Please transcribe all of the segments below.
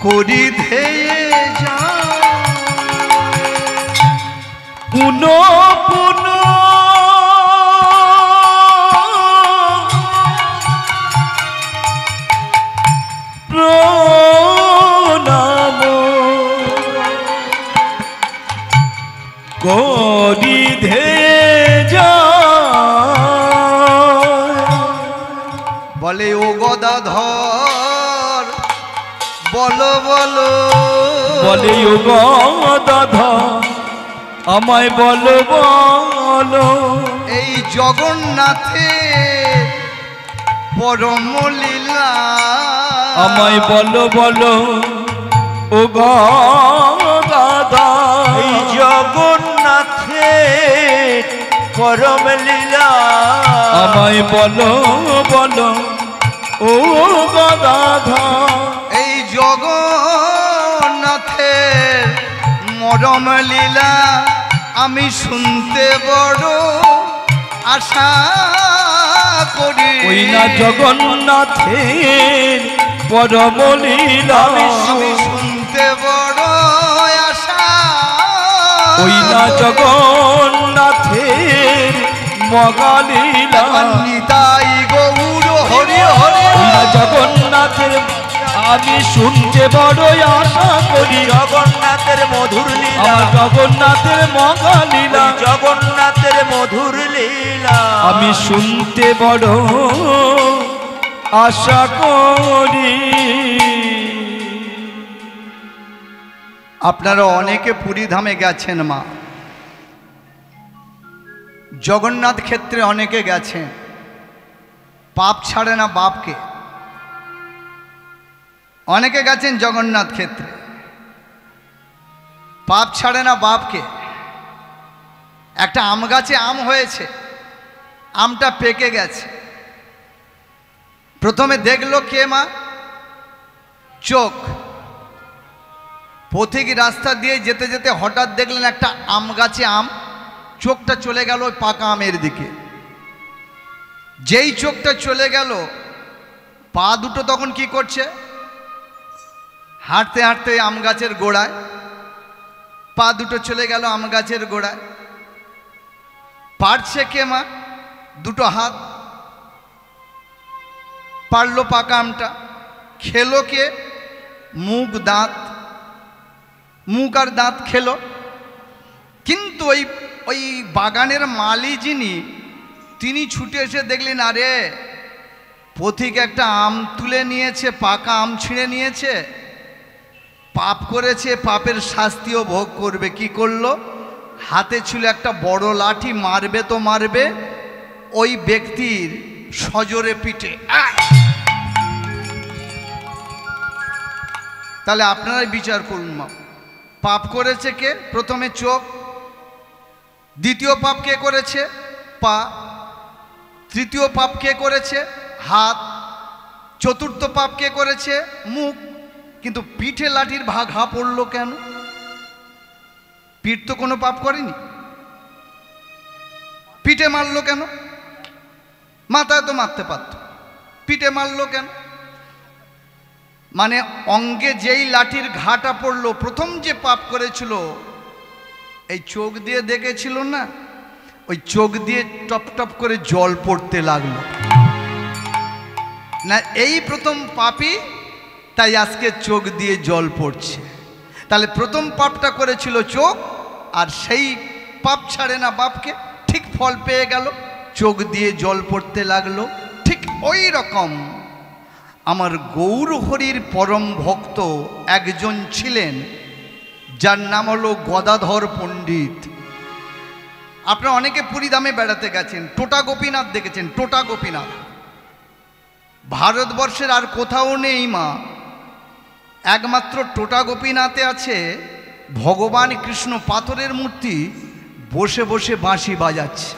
করি ধেয়ে যা পুনো পুনো প্রণাম করি ধেয়ে যা বলে ও গদাধর বলো বলো বলে ও গদাধর আমায় বলো বলো এই জগন্নাথে পরম লীলা আমায় বলো বলো ও গদাধর এই জগন্নাথে পরম লীলা আমায় বলো বলো ও গদাধর এই জগন্নাথের মরম লীলা আমি শুনতে বড় আশা করি ওই না জগন্নাথের পরম লীলা আমি শুনতে বড় আশা ওই না জগন্নাথের মগালীলা নিতাই গৌর হরি হরি ওই না জগন্নাথের আমি শুনতে বড় আশা করি জগন্নাথের মধুর লীলা আমার জগন্নাথের মগালীলা জগন্নাথের মধুর লীলা আমি শুনতে বড় আশা করি। আপনারা অনেকে পুরী ধামে গেছেন মা, জগন্নাথ ক্ষেত্রে অনেকে গেছেন। পাপ ছাড়ে না বাপকে। অনেকে গেছেন জগন্নাথ ক্ষেত্রে, পাপ ছাড়ে না বাপকে। একটা আম গাছে আম হয়েছে, আমটা পেকে গেছে। প্রথমে দেখলো কে মা? চোখ। পথিক রাস্তা দিয়ে যেতে যেতে হঠাৎ দেখলেন একটা আম গাছে আম, চোখটা চলে গেল ওই পাকা আমের দিকে। যেই চোখটা চলে গেল, পা দুটো তখন কি করছে? হাঁটতে হাঁটতে আম গাছের গোড়ায়, পা দুটো চলে গেল আম গাছের গোড়ায়। পারছে কে মা? দুটো হাত। পারলো পাকা আমটা। খেলো কে? মুখ, দাঁত। মুখ আর দাঁত খেলো। কিন্তু ওই বাগানের মালি যিনি, তিনি ছুটে এসে দেখলেন আরে পথিক একটা আম তুলে নিয়েছে, পাকা আম ছিঁড়ে নিয়েছে, পাপ করেছে, পাপের শাস্তিও ভোগ করবে। কি করলো? হাতে ছিল একটা বড় লাঠি, মারবে তো মারবে ওই ব্যক্তির সজোরে পিঠে। তাহলে আপনারাই বিচার করুন মা, পাপ করেছে কে? প্রথমে চোখ। দ্বিতীয় পাপ কে করেছে? পা। তৃতীয় পাপ কে করেছে? হাত। চতুর্থ পাপ কে করেছে? মুখ। কিন্তু পিঠে লাঠির ঘা পড়লো কেন? পিঠ তো কোনো পাপ করেনি, পিঠে মারলো কেন? মাথায় তো মারতে পারত, পিঠে মারলো কেন? মানে অঙ্গে যেই লাঠির ঘাটা পড়লো, প্রথম যে পাপ করেছিল এই চোখ দিয়ে দেখেছিল না, ওই চোখ দিয়ে টপ টপ করে জল পড়তে লাগলো না, এই প্রথম পাপই, তাই আজকে চোখ দিয়ে জল পড়ছে। তাহলে প্রথম পাপটা করেছিল চোখ, আর সেই পাপ ছাড়ে না বাপকে, ঠিক ফল পেয়ে গেল, চোখ দিয়ে জল পড়তে লাগলো। ঠিক ওই রকম আমার গৌর হরির পরম ভক্ত একজন ছিলেন, যার নাম হলো গদাধর পণ্ডিত। আপনারা অনেকে পুরীধামে বেড়াতে গেছেন, টোটা গোপীনাথ দেখেছেন। টোটা গোপীনাথ ভারতবর্ষের আর কোথাও নেই মা, একমাত্র টোটা গোপীনাথে আছে ভগবান কৃষ্ণ পাথরের মূর্তি, বসে বসে বাঁশি বাজাচ্ছে।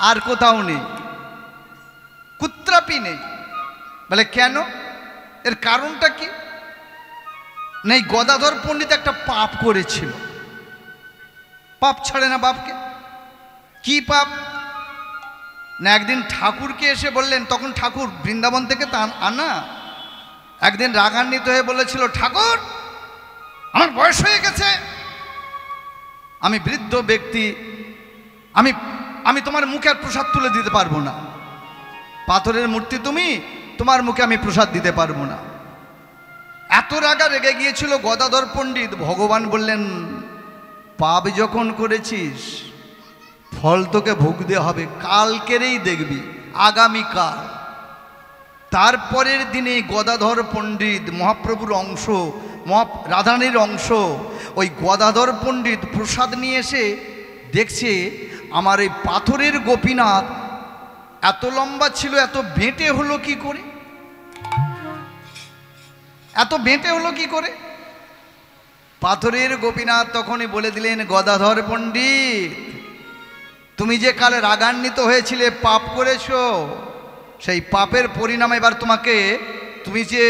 আর কোথাও নেই, কুত্রাপি নেই। বলে কেন? এর কারণটা কি? নেই, গদাধর পণ্ডিত একটা পাপ করেছিল। পাপ ছাড়ে না বাপকে। কি পাপ না? একদিন ঠাকুরকে এসে বললেন, তখন ঠাকুর বৃন্দাবন থেকে তা আনা, একদিন রাগান্বিত হয়ে বলেছিল, ঠাকুর আমার বয়স হয়ে গেছে, আমি বৃদ্ধ ব্যক্তি, আমি তোমার মুখে আর প্রসাদ তুলে দিতে পারবো না। পাথরের মূর্তি তুমি, তোমার মুখে আমি প্রসাদ দিতে পারবো না। এত রাগা রেগে গিয়েছিল গদাধর পণ্ডিত। ভগবান বললেন, পাপ যখন করেছিস ফল তোকে ভুগতে হবে, কালকেরেই দেখবি, আগামীকাল। তারপরের দিনে গদাধর পণ্ডিত মহাপ্রভুর অংশ, রাধারানীর অংশ, ওই গদাধর পণ্ডিত প্রসাদ নিয়ে এসে দেখছে আমার এই পাথরের গোপীনাথ এত লম্বা ছিল, এত বেঁটে হলো কি করে, এত বেঁটে হলো কি করে। পাথরের গোপীনাথ তখনই বলে দিলেন, গদাধর পণ্ডিত তুমি যে কালে রাগান্বিত হয়েছিলে, পাপ করেছো, সেই পাপের পরিণাম এবার তোমাকে, তুমি যে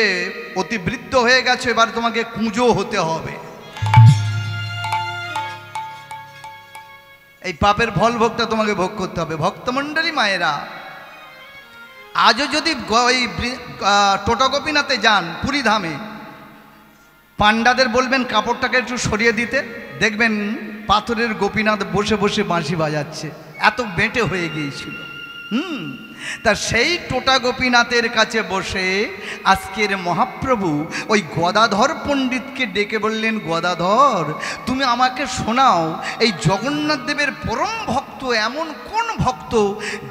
অতিবৃদ্ধ হয়ে গেছো, এবার তোমাকে কুঁজো হতে হবে। এই পাপের ফল ভোগটা তোমাকে ভোগ করতে হবে। ভক্তমণ্ডলী মায়েরা, আজও যদি ওই টোটা গোপীনাথে যান পুরী ধামে, পান্ডাদের বলবেন কাপড়টাকে একটু সরিয়ে দিতে, দেখবেন পাথরের গোপীনাথ বসে বসে বাঁশি বাজাচ্ছে, এত বেঁটে হয়ে গিয়েছিল। তা সেই টোটা গোপীনাথের কাছে বসে আজকের মহাপ্রভু ওই গদাধর পণ্ডিতকে ডেকে বললেন, গদাধর তুমি আমাকে শোনাও, এই জগন্নাথ দেবের পরম ভক্ত এমন কোন ভক্ত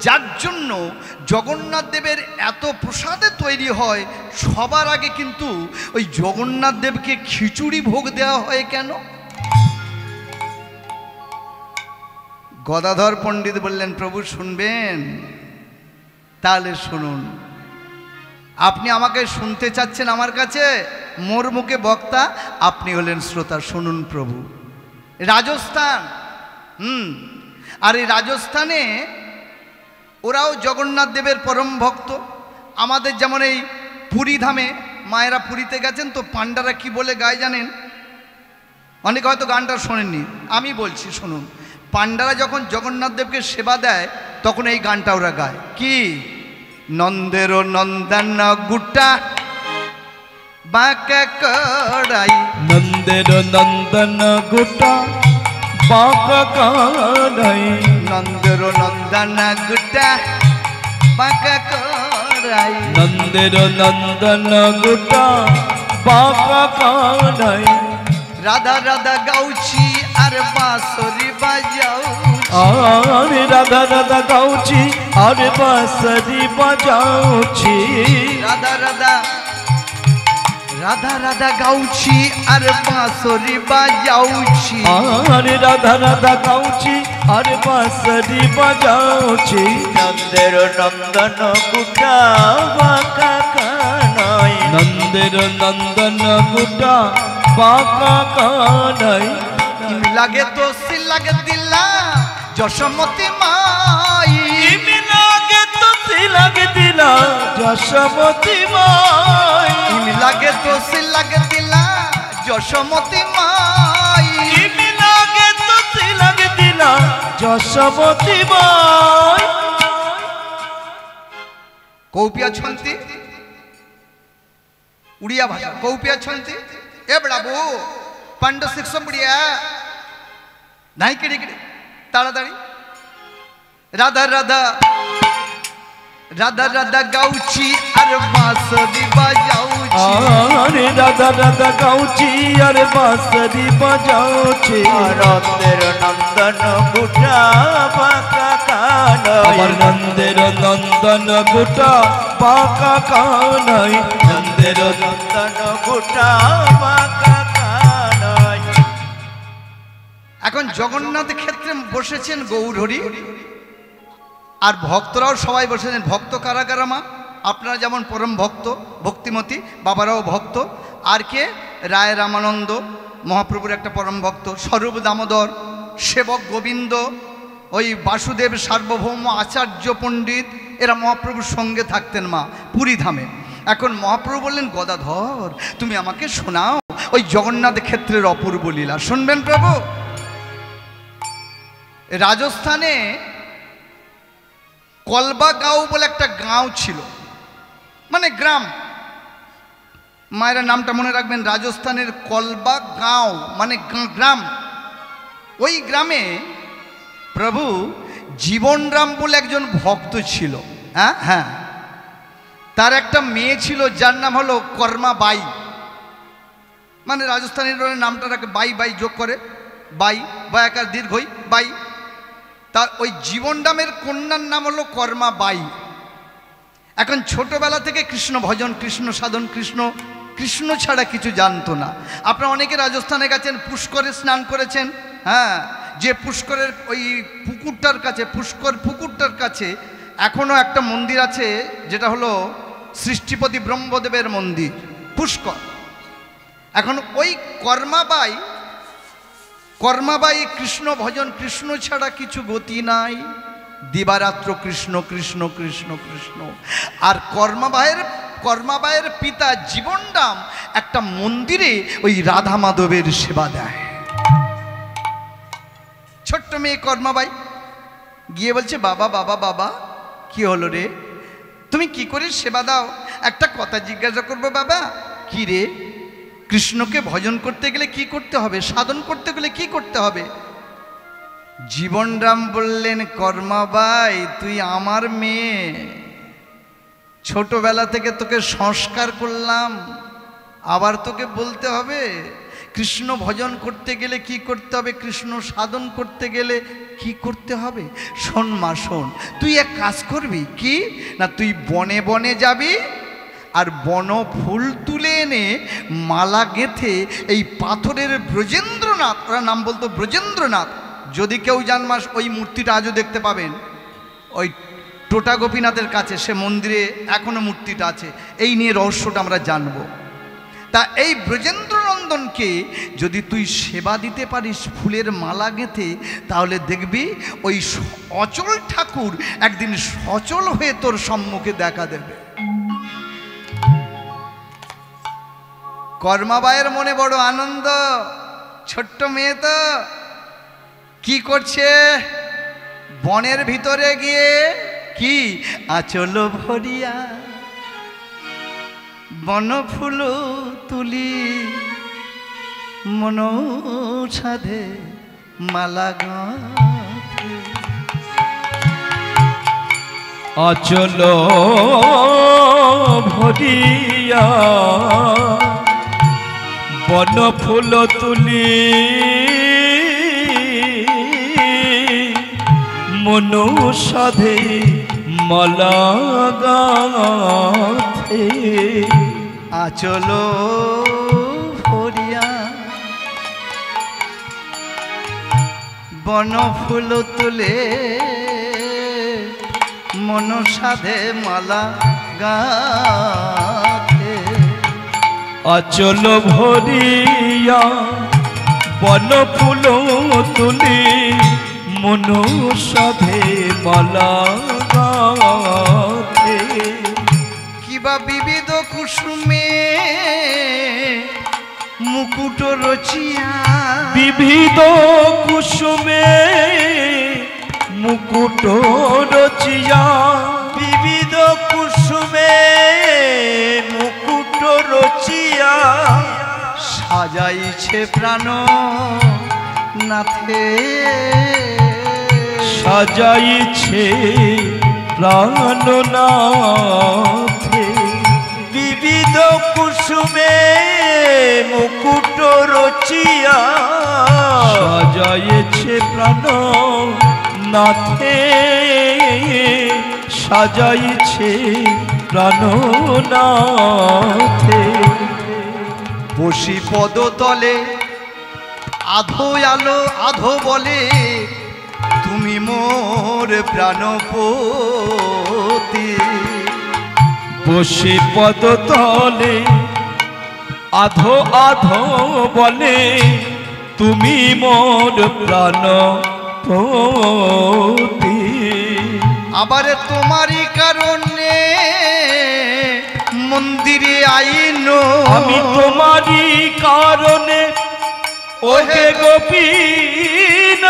যার জন্য জগন্নাথ দেবের এত প্রসাদে তৈরি হয়, সবার আগে কিন্তু ওই জগন্নাথ দেবকে খিচুড়ি ভোগ দেওয়া হয় কেন? গদাধর পণ্ডিত বললেন, প্রভু শুনবেন? তাহলে শুনুন। আপনি আমাকে শুনতে চাচ্ছেন আমার কাছে, মোর মুখে বক্তা, আপনি হলেন শ্রোতা। শুনুন প্রভু, রাজস্থান, আর এই রাজস্থানে ওরাও জগন্নাথ দেবের পরম ভক্ত। আমাদের যেমন এই পুরী ধামে, মায়েরা পুরীতে গেছেন তো, পান্ডারা কি বলে গায় জানেন? অনেকে হয়তো গানটা শোনেননি, আমি বলছি শুনুন। পান্ডারা যখন জগন্নাথ দেবকে সেবা দেয় তখন এই গানটা ওরা গায়, কি? নন্দের নন্দন গুটা বাঁকা কড়াই, নন্দের নন্দন গুটা বাঁকা কড়াই, নন্দের নন্দন গুটা বাঁকা কড়াই, নন্দের নন্দন গুটা বাঁকা কড়াই, রাধা রাধা গাউছি আর বাঁশরি বাজাউছি, আরে রাধা রাধা গাউছি আর বাঁশরি বাজাউছি, রাধা রাধা রাধা রাধা গাউছি আর বাঁশরি বাজাউছি, আরে রাধা রাধা গাউছি আর বাঁশরি বাজাউছি, নন্দের নন্দন গুটা বাঁকা কানাই, নন্দের নন্দন গুটা বাঁকা কানাই, লাগে তো সিল লাগে দিলা যশোমতী মাই, লাগে তো লাগে দিলা যশোমতী মাই, লাগে তো সিল লাগে দিলা যশোমতী মাই, লাগে তো লাগে দিলা যশোমতী মাই। কৌপিয়া ছন্তি, উড়িয়া ভাষা কৌপিয়া ছন্তি, এ বাবু পান্ড শিক্ষা বুড়িয়া নাই কেড়ে কেড়ে তাড়াতাড়ি, রাধা রাধা রাধা রাধা গাউছি আর বাঁশরি বাজাউছি, আরে রাধা রাধা গাউছি আর বাঁশরি বাজাউছি, নন্দের নন্দন গুটা বাঁকা কানাই, আমার নন্দের নন্দন গুটা বাঁকা কানাই, নন্দের নন্দন গুটা বাঁকা কানাই। এখন জগন্নাথ ক্ষেত্রে বসেছেন গৌরহরি, আর ভক্তরাও সবাই বসেছেন। ভক্ত কারা কারা মা? আপনারা যেমন পরম ভক্ত ভক্তিমতী, বাবারাও ভক্ত। আর কে? রায় রামানন্দ মহাপ্রভুর একটা পরম ভক্ত, স্বরূপ দামোদর, সেবক গোবিন্দ, ওই বাসুদেব সার্বভৌম, আচার্য পণ্ডিত, এরা মহাপ্রভুর সঙ্গে থাকতেন মা পুরী ধামে। এখন মহাপ্রভু বললেন, গদাধর তুমি আমাকে শোনাও ওই জগন্নাথ ক্ষেত্রের অপূর্ব লীলা। শুনবেন প্রভু? রাজস্থানে কলবা গাঁও বলে একটা গাঁও ছিল, মানে গ্রাম। মায়েরা নামটা মনে রাখবেন, রাজস্থানের কলবা গাঁও মানে গ্রাম। ওই গ্রামে প্রভু জীবনরাম বলে একজন ভক্ত ছিল। হ্যাঁ হ্যাঁ, তার একটা মেয়ে ছিল যার নাম হলো কর্মাবাই। মানে রাজস্থানের নামটা রাখে বাই, বাই যোগ করে বাই, বা একার দীর্ঘই বাই। তার ওই জীবনরামের কন্যার নাম হলো কর্মাবাই। এখন ছোটবেলা থেকে কৃষ্ণ ভজন, কৃষ্ণ সাধন, কৃষ্ণ ছাড়া কিছু জানতো না। আপনারা অনেকে রাজস্থানে গেছেন, পুষ্করে স্নান করেছেন। হ্যাঁ, যে পুষ্করের ওই পুকুরটার কাছে, পুকুরটার কাছে এখনও একটা মন্দির আছে, যেটা হলো সৃষ্টিপতি ব্রহ্মদেবের মন্দির, পুষ্কর। এখন ওই কর্মাবাই কৃষ্ণ ভজন, কৃষ্ণ ছাড়া কিছু গতি নাই, দিবারাত্র কৃষ্ণ কৃষ্ণ কৃষ্ণ কৃষ্ণ। আর কর্মাবাইয়ের পিতা জীবনরাম একটা মন্দিরে ওই রাধা মাধবের সেবা দেয়। ছোট্ট মেয়ে কর্মাবাই গিয়ে বলছে, বাবা বাবা বাবা, কি হলো রে, তুমি কি করে সেবা দাও? একটা কথা জিজ্ঞাসা করবো বাবা। কি রে? কৃষ্ণকে ভজন করতে গেলে কি করতে হবে, সাধন করতে গেলে কি করতে হবে? জীবনরাম বললেন, কর্মাবাই তুই আমার মেয়ে, ছোটবেলা থেকে তোকে সংস্কার করলাম, আবার তোকে বলতে হবে কৃষ্ণ ভজন করতে গেলে কি করতে হবে, কৃষ্ণ সাধন করতে গেলে কি করতে হবে? শোন মা শোন, তুই এক কাজ করবি কি না, তুই বনে বনে যাবি আর বন ফুল তুলে এনে মালা গেঁথে এই পাথরের ব্রজেন্দ্রনাথ, ওরা নাম বলতো ব্রজেন্দ্রনাথ, যদি কেউ যান মাস ওই মূর্তিটা আজও দেখতে পাবেন ওই টোটা গোপীনাথের কাছে, সে মন্দিরে এখনো মূর্তিটা আছে। এই নিয়ে রহস্যটা আমরা জানব। তা এই ব্রজেন্দ্রনন্দনকে যদি তুই সেবা দিতে পারিস ফুলের মালা গেঁথে, তাহলে দেখবি ওই অচল ঠাকুর একদিন সচল হয়ে তোর সম্মুখে দেখা দেবে। কর্মাবাইয়ের মনে বড় আনন্দ, ছোট্ট মেয়ে তো কি করছে, বনের ভিতরে গিয়ে কি আচল ভরিয়া বন ফুল তুলি মন সাধে মালা গাঁথে। আচল ভরিয়া বন ফুল তুলি মনু সাধে মালা গাঁথে। আচল ভরিয়া বন ফুল তুলে মন সাধে মালা গাঁথে। আচল ভরিয়া বন ফুল তুলি মনু সাধে মালা গাঁথে। কিবা বিবিধ কুসুমে মুকুট রচিয়া, বিবিধ কুসুমে মুকুট রচিয়া, বিবিধ কুসুমে মুকুট রচিয়া সাজাইছে প্রাণ নাথে, সাজাইছে প্রাণনাথে। বিবিধ কুসুমে মুকুট রচিয়া সাজাইছে প্রাণনাথে, সাজাইছে প্রাণনাথে। বসি পদ তলে আধো আলো আধো বলে, তুমি মোর প্রাণপতি। বসে পদ তলে আধো আধো বলে, তুমি মোর প্রাণপতি। আবার তোমারই কারণে মন্দিরে আইন, আমি তোমারই কারণে ওহে গোপীন।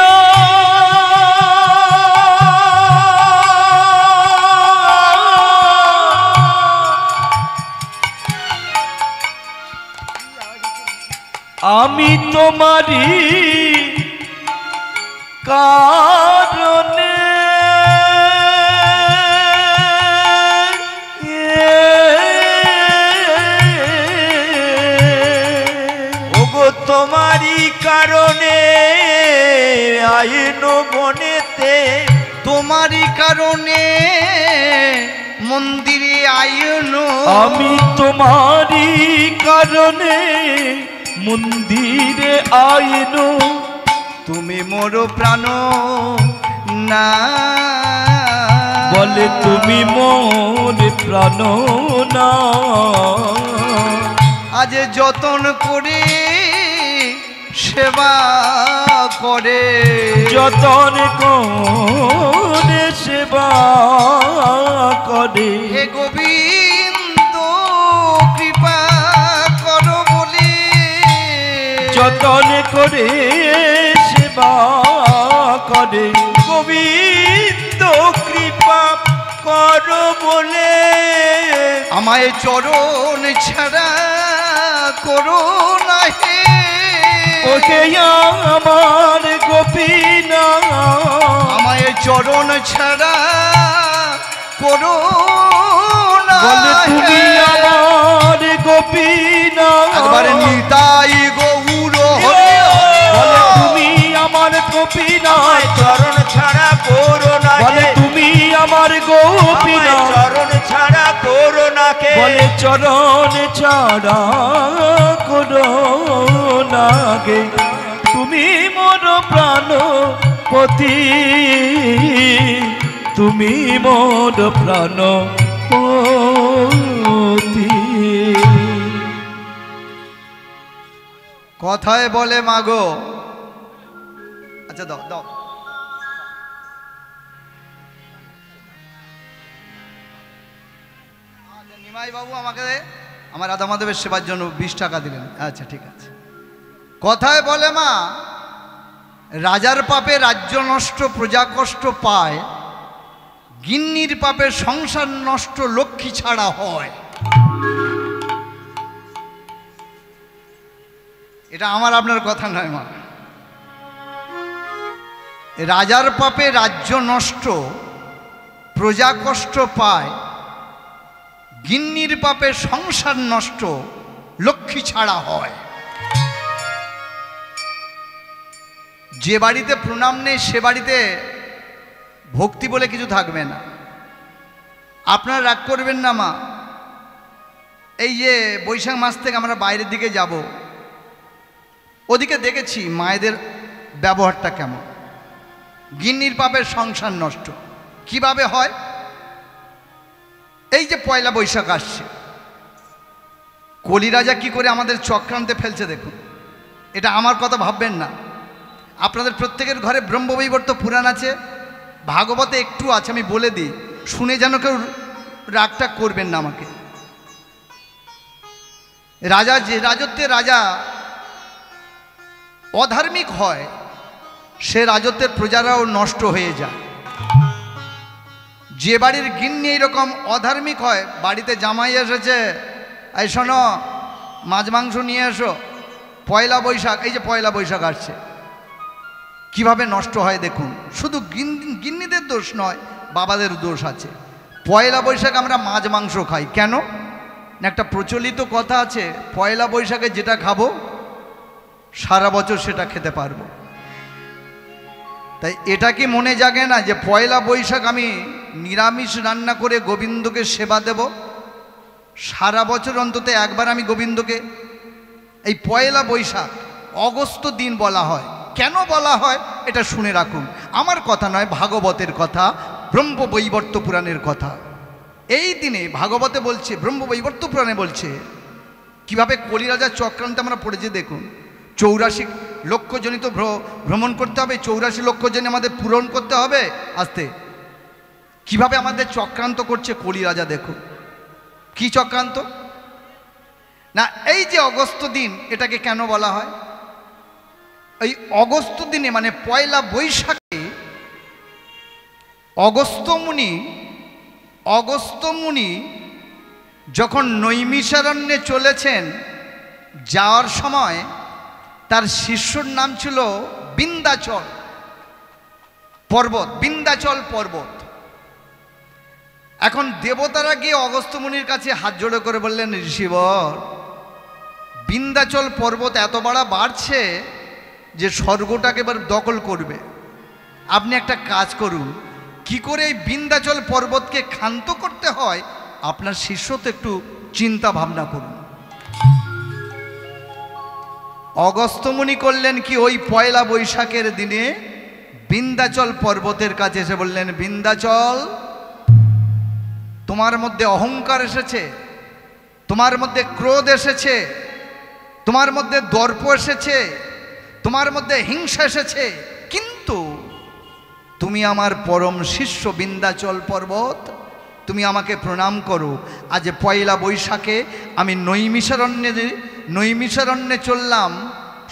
আমি তোমারি কারণে ওগো তোমারি কারণে আইন বনেতে, তোমারই কারণে মন্দিরে আইনো, আমি তোমারি কারণে মন্দিরে আইনো, তুমি মোর প্রাণ না, বলে তুমি মোর প্রাণ না। আজ যতন করে সেবা করে, যতন করে সেবা করে, হে গোবিন্দ কৃপা করো বলে, যতন করে সেবা করে, গোবিন্দ কৃপা করো বলে, আমায় চরণ ছাড়া করো না হে, ওকে আমার গোপীনা, আমায় চরণ ছাড়া করো না বলে তুমি হে। আমার গোপীনা, একবারে নিতাই গৌর হরি, বলে তুমি আমার গোপীনা, আমায় চরণ ছাড়া করো না বলে হে, তুমি আমার গোপীনা, আমায় চরণ ছাড়া করো না কে, বলে চরণ ছাড়া করো না গে, তুমি মোর প্রাণপতি, তুমি মোর প্রাণপতি। কথায় বলে মাগো, আচ্ছা দাও দাও, নিমাই বাবু আমাকে আমার রাধা মাধবের সেবার জন্য 20 টাকা দিলেন। আচ্ছা ঠিক আছে। কথায় বলে মা, রাজার পাপে রাজ্য নষ্ট, প্রজা কষ্ট পায়, গিন্নির পাপে সংসার নষ্ট, লক্ষ্মী ছাড়া হয়। এটা আমার আপনার কথা নয় মা। রাজার পাপে রাজ্য নষ্ট, প্রজা কষ্ট পায়, গিন্নির পাপে সংসার নষ্ট, লক্ষ্মী ছাড়া হয়। যে বাড়িতে প্রণাম নেই সে বাড়িতে ভক্তি বলে কিছু থাকবে না। আপনারা রাগ করবেন না মা, এই যে বৈশাখ মাস থেকে আমরা বাইরের দিকে যাব, ওদিকে দেখেছি মায়েদের ব্যবহারটা কেমন। গিন্নির পাপের সংসার নষ্ট কিভাবে হয়? এই যে পয়লা বৈশাখ আসছে, কলিরাজা কি করে আমাদের চক্রান্তে ফেলছে দেখুন। এটা আমার কথা ভাববেন না। আপনাদের প্রত্যেকের ঘরে ব্রহ্মবৈবর্ত পুরাণ আছে, ভাগবতে একটু আছে, আমি বলে দিই, শুনে যেন কেউ রাগটা করবেন না আমাকে। রাজা যে রাজত্বে রাজা অধার্মিক হয়, সে রাজত্বের প্রজারাও নষ্ট হয়ে যায়। যে বাড়ির গিন্নি এইরকম অধার্মিক হয়, বাড়িতে জামাই এসেছে, এই শোনো মাছ মাংস নিয়ে এসো, পয়লা বৈশাখ, এই যে পয়লা বৈশাখ আসছে, কিভাবে নষ্ট হয় দেখুন। শুধু গিন্নিদের দোষ নয়, বাবাদের দোষ আছে। পয়লা বৈশাখ আমরা মাছ মাংস খাই কেন? না একটা প্রচলিত কথা আছে, পয়লা বৈশাখে যেটা খাবো সারা বছর সেটা খেতে পারবো। তাই এটা কি মনে জাগে না যে পয়লা বৈশাখ আমি নিরামিষ রান্না করে গোবিন্দকে সেবা দেব, সারা বছর অন্তত একবার আমি গোবিন্দকে। এই পয়লা বৈশাখ অগস্ত দিন বলা হয়, কেন বলা হয় এটা শুনে রাখুন। আমার কথা নয়, ভাগবতের কথা, ব্রহ্মবৈবর্ত পুরাণের কথা। এই দিনে ভাগবতে বলছে, ব্রহ্মবৈবর্ত পুরাণে বলছে কিভাবে কলিরাজার চক্রান্তে আমরা পড়েছি দেখুন। 84 লক্ষ জনিত ভ্রমণ করতে হবে, 84 লক্ষ জনে আমাদের পূরণ করতে হবে। আস্তে কিভাবে আমাদের চক্রান্ত করছে কলিরাজা দেখুন। কি চক্রান্ত? না এই যে অগস্ত দিন, এটাকে কেন বলা হয়? এই অগস্ত দিনে মানে পয়লা বৈশাখে অগস্ত্য মুনি যখন নৈমিষারণ্যে চলেছেন, যাওয়ার সময় তার শিষ্যর নাম ছিল বিন্ধ্যাচল পর্বত, বিন্ধ্যাচল পর্বত। এখন দেবতারা গিয়ে অগস্ত্য মুনির কাছে হাত জোড়ো করে বললেন, ঋষিবর, বিন্ধ্যাচল পর্বত এত বড় বাড়ছে যে স্বর্গটাকে এবার দখল করবে। আপনি একটা কাজ করুন, কি করে এই বিন্ধ্যাচল পর্বতকে ক্ষান্ত করতে হয় আপনার শিষ্য তো একটু চিন্তা ভাবনা করুন। অগস্ত্য মুনি করলেন কি, ওই পয়লা বৈশাখের দিনে বিন্ধ্যাচল পর্বতের কাছে এসে বললেন, বিন্ধ্যাচল, তোমার মধ্যে অহংকার এসেছে, তোমার মধ্যে ক্রোধ এসেছে, তোমার মধ্যে দর্প এসেছে, তোমার মধ্যে হিংসা এসেছে, কিন্তু তুমি আমার পরম শিষ্য বিন্ধ্যাচল পর্বত, তুমি আমাকে প্রণাম করো। আজ পয়লা বৈশাখে আমি নৈমিষারণ্যে চললাম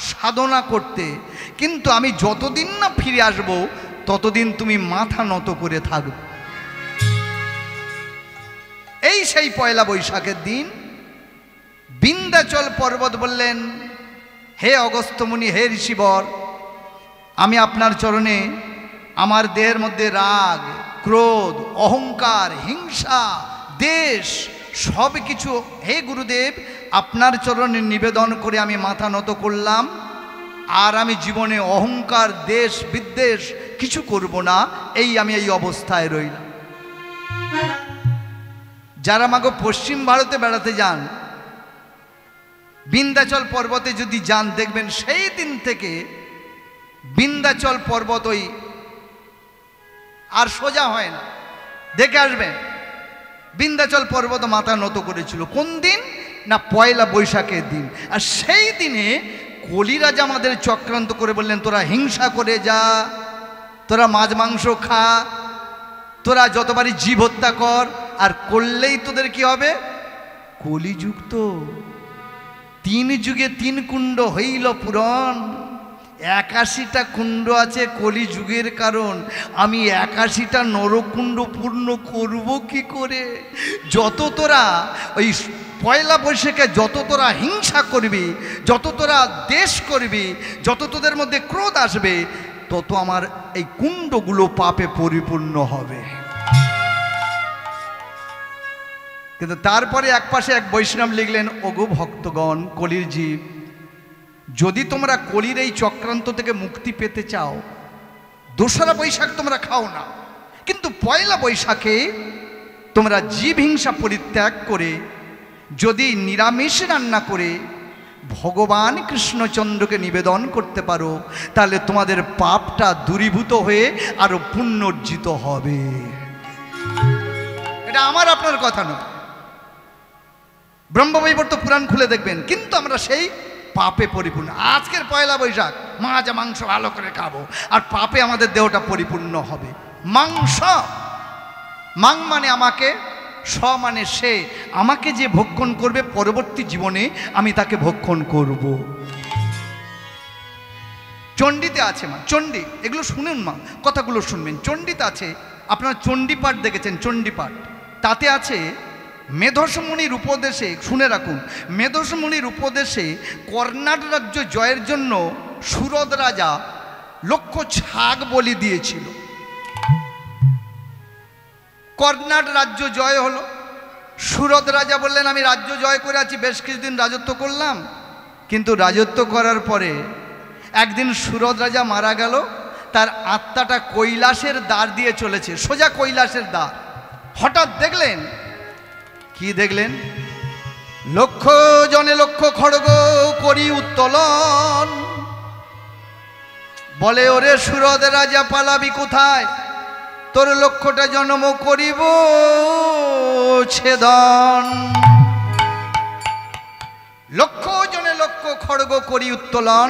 সাধনা করতে, কিন্তু আমি যতদিন না ফিরে আসব ততদিন তুমি মাথা নত করে থাকবে। এই সেই পয়লা বৈশাখের দিন বিন্ধ্যাচল পর্বত বললেন, হে অগস্ত্য মুনি, হে ঋষিবর, আমি আপনার চরণে আমার দেহের মধ্যে রাগ, ক্রোধ, অহংকার, হিংসা, দেশ সব কিছু, হে গুরুদেব, আপনার চরণে নিবেদন করে আমি মাথা নত করলাম। আর আমি জীবনে অহংকার, দেশ, বিদ্বেষ কিছু করব না, আমি এই অবস্থায় রইলাম। যারা মাগো পশ্চিম ভারতে বেড়াতে যান, বিন্ধ্যাচল পর্বতে যদি যান, দেখবেন সেই দিন থেকে বিন্ধ্যাচল পর্বত ওই আর সোজা হয় না। দেখে আসবেন, বিন্ধ্যাচল পর্বত মাথা নত করেছিল কোন দিন না, পয়লা বৈশাখের দিন। আর সেই দিনে কলিরাজা আমাদের চক্রান্ত করে বললেন, তোরা হিংসা করে যা, তোরা মাছ মাংস খা, তোরা যতবারই জীব হত্যা কর, আর করলেই তোদের কি হবে, কলিযুগ তো, 3 যুগে 3 কুণ্ড হইল পূরণ, 81টা কুণ্ড আছে কলিযুগের কারণ, আমি 81টা নরকুণ্ড পূর্ণ করব কি করে? যত তোরা ওই পয়লা বৈশাখে যত তোরা হিংসা করবি, যত তোরা দেশ করবি, যত তোদের মধ্যে ক্রোধ আসবে, তত আমার এই কুণ্ডগুলো পাপে পরিপূর্ণ হবে। কিন্তু তারপরে একপাশে এক বৈষ্ণব লিখলেন, ওগো ভক্তগণ, কলির জীব, যদি তোমরা কলির এই চক্রান্ত থেকে মুক্তি পেতে চাও, দোসরা বৈশাখ তোমরা খাও না, কিন্তু পয়লা বৈশাখে তোমরা জীব হিংসা পরিত্যাগ করে যদি নিরামিষ রান্না করে ভগবান কৃষ্ণচন্দ্রকে নিবেদন করতে পারো, তাহলে তোমাদের পাপটা দূরীভূত হয়ে আরো পুণ্যর্জিত হবে। এটা আমার আপনার কথা নয়, ব্রহ্মবৈবর্ত পুরাণ খুলে দেখবেন। কিন্তু আমরা সেই পাপে পরিপূর্ণ। আজকের পয়লা বৈশাখ মাছ মাংস ভালো করে খাবো, আর পাপে আমাদের দেহটা পরিপূর্ণ হবে। মাংস, মাং মানে আমাকে, স মানে সে, আমাকে যে ভক্ষণ করবে পরবর্তী জীবনে আমি তাকে ভক্ষণ করব। চণ্ডীতে আছে মা, চণ্ডী, এগুলো শুনুন মা, কথাগুলো শুনবেন। চণ্ডীতে আছে, আপনারা চণ্ডীপাঠ দেখেছেন, চণ্ডীপাঠ, তাতে আছে মেধস মুনির উপদেশে, শুনে রাখুন, মেধস মুনির উপদেশে কর্ণাট রাজ্য জয়ের জন্য সুরদ রাজা লক্ষ ছাগ বলি দিয়েছিল। কর্ণাট রাজ্য জয় হলো, সুরদ রাজা বললেন, আমি রাজ্য জয় করে আছি, বেশ কিছুদিন রাজত্ব করলাম, কিন্তু রাজত্ব করার পরে একদিন সুরদ রাজা মারা গেল, তার আত্মাটা কৈলাসের দ্বার দিয়ে চলেছে, সোজা কৈলাসের দ্বার। হঠাৎ দেখলেন, কি দেখলেন, লক্ষ জনে লক্ষ খড়গ করি উত্তোলন, বলে, ওরে সুরদ রাজা পালাবি কোথায়, তোর লক্ষটা জন্ম করিব ছেদন। লক্ষ জনে লক্ষ খড়গ করি উত্তোলন,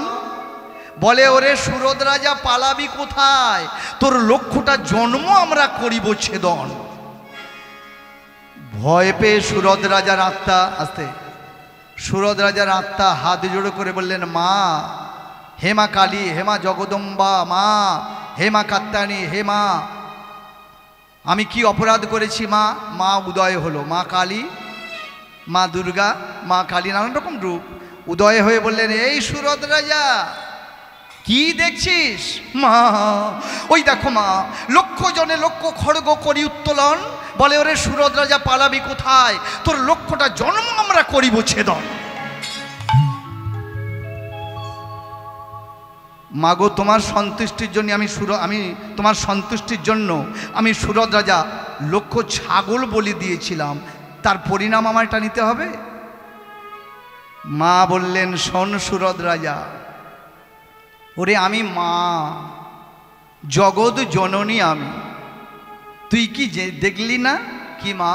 বলে, ওরে সুরদ রাজা পালাবি কোথায়, তোর লক্ষটা জন্ম আমরা করিব ছেদন। ভয় পেয়ে সুরদ রাজার আত্মা, আসতে সুরদ রাজার আত্মা হাত জোড়ো করে বললেন, মা, হে মা কালী, হে মা জগদম্বা, মা, হে মা কাত্যায়নী, হে মা, আমি কি অপরাধ করেছি মা? মা উদয় হলো, মা কালী, মা দুর্গা, মা কালী, নানান রকম রূপ উদয় হয়ে বললেন, এই সুরত রাজা কি দেখছিস? মা ওই দেখো মা, লক্ষ জনে লক্ষ খড়গ করি উত্তোলন, বলে ওরে সুরত রাজা পালাবি কোথায়, তোর লক্ষটা জন্ম আমরা করিব ছেদন। মাগো তোমার সন্তুষ্টির জন্য আমি তোমার সন্তুষ্টির জন্য আমি সুরত রাজা লক্ষ ছাগল বলি দিয়েছিলাম, তার পরিণাম আমার এটা নিতে হবে? মা বললেন, শোন সুরত রাজা, ওরে আমি মা, জগৎ জননী আমি, তুই কি দেখলি না কি মা,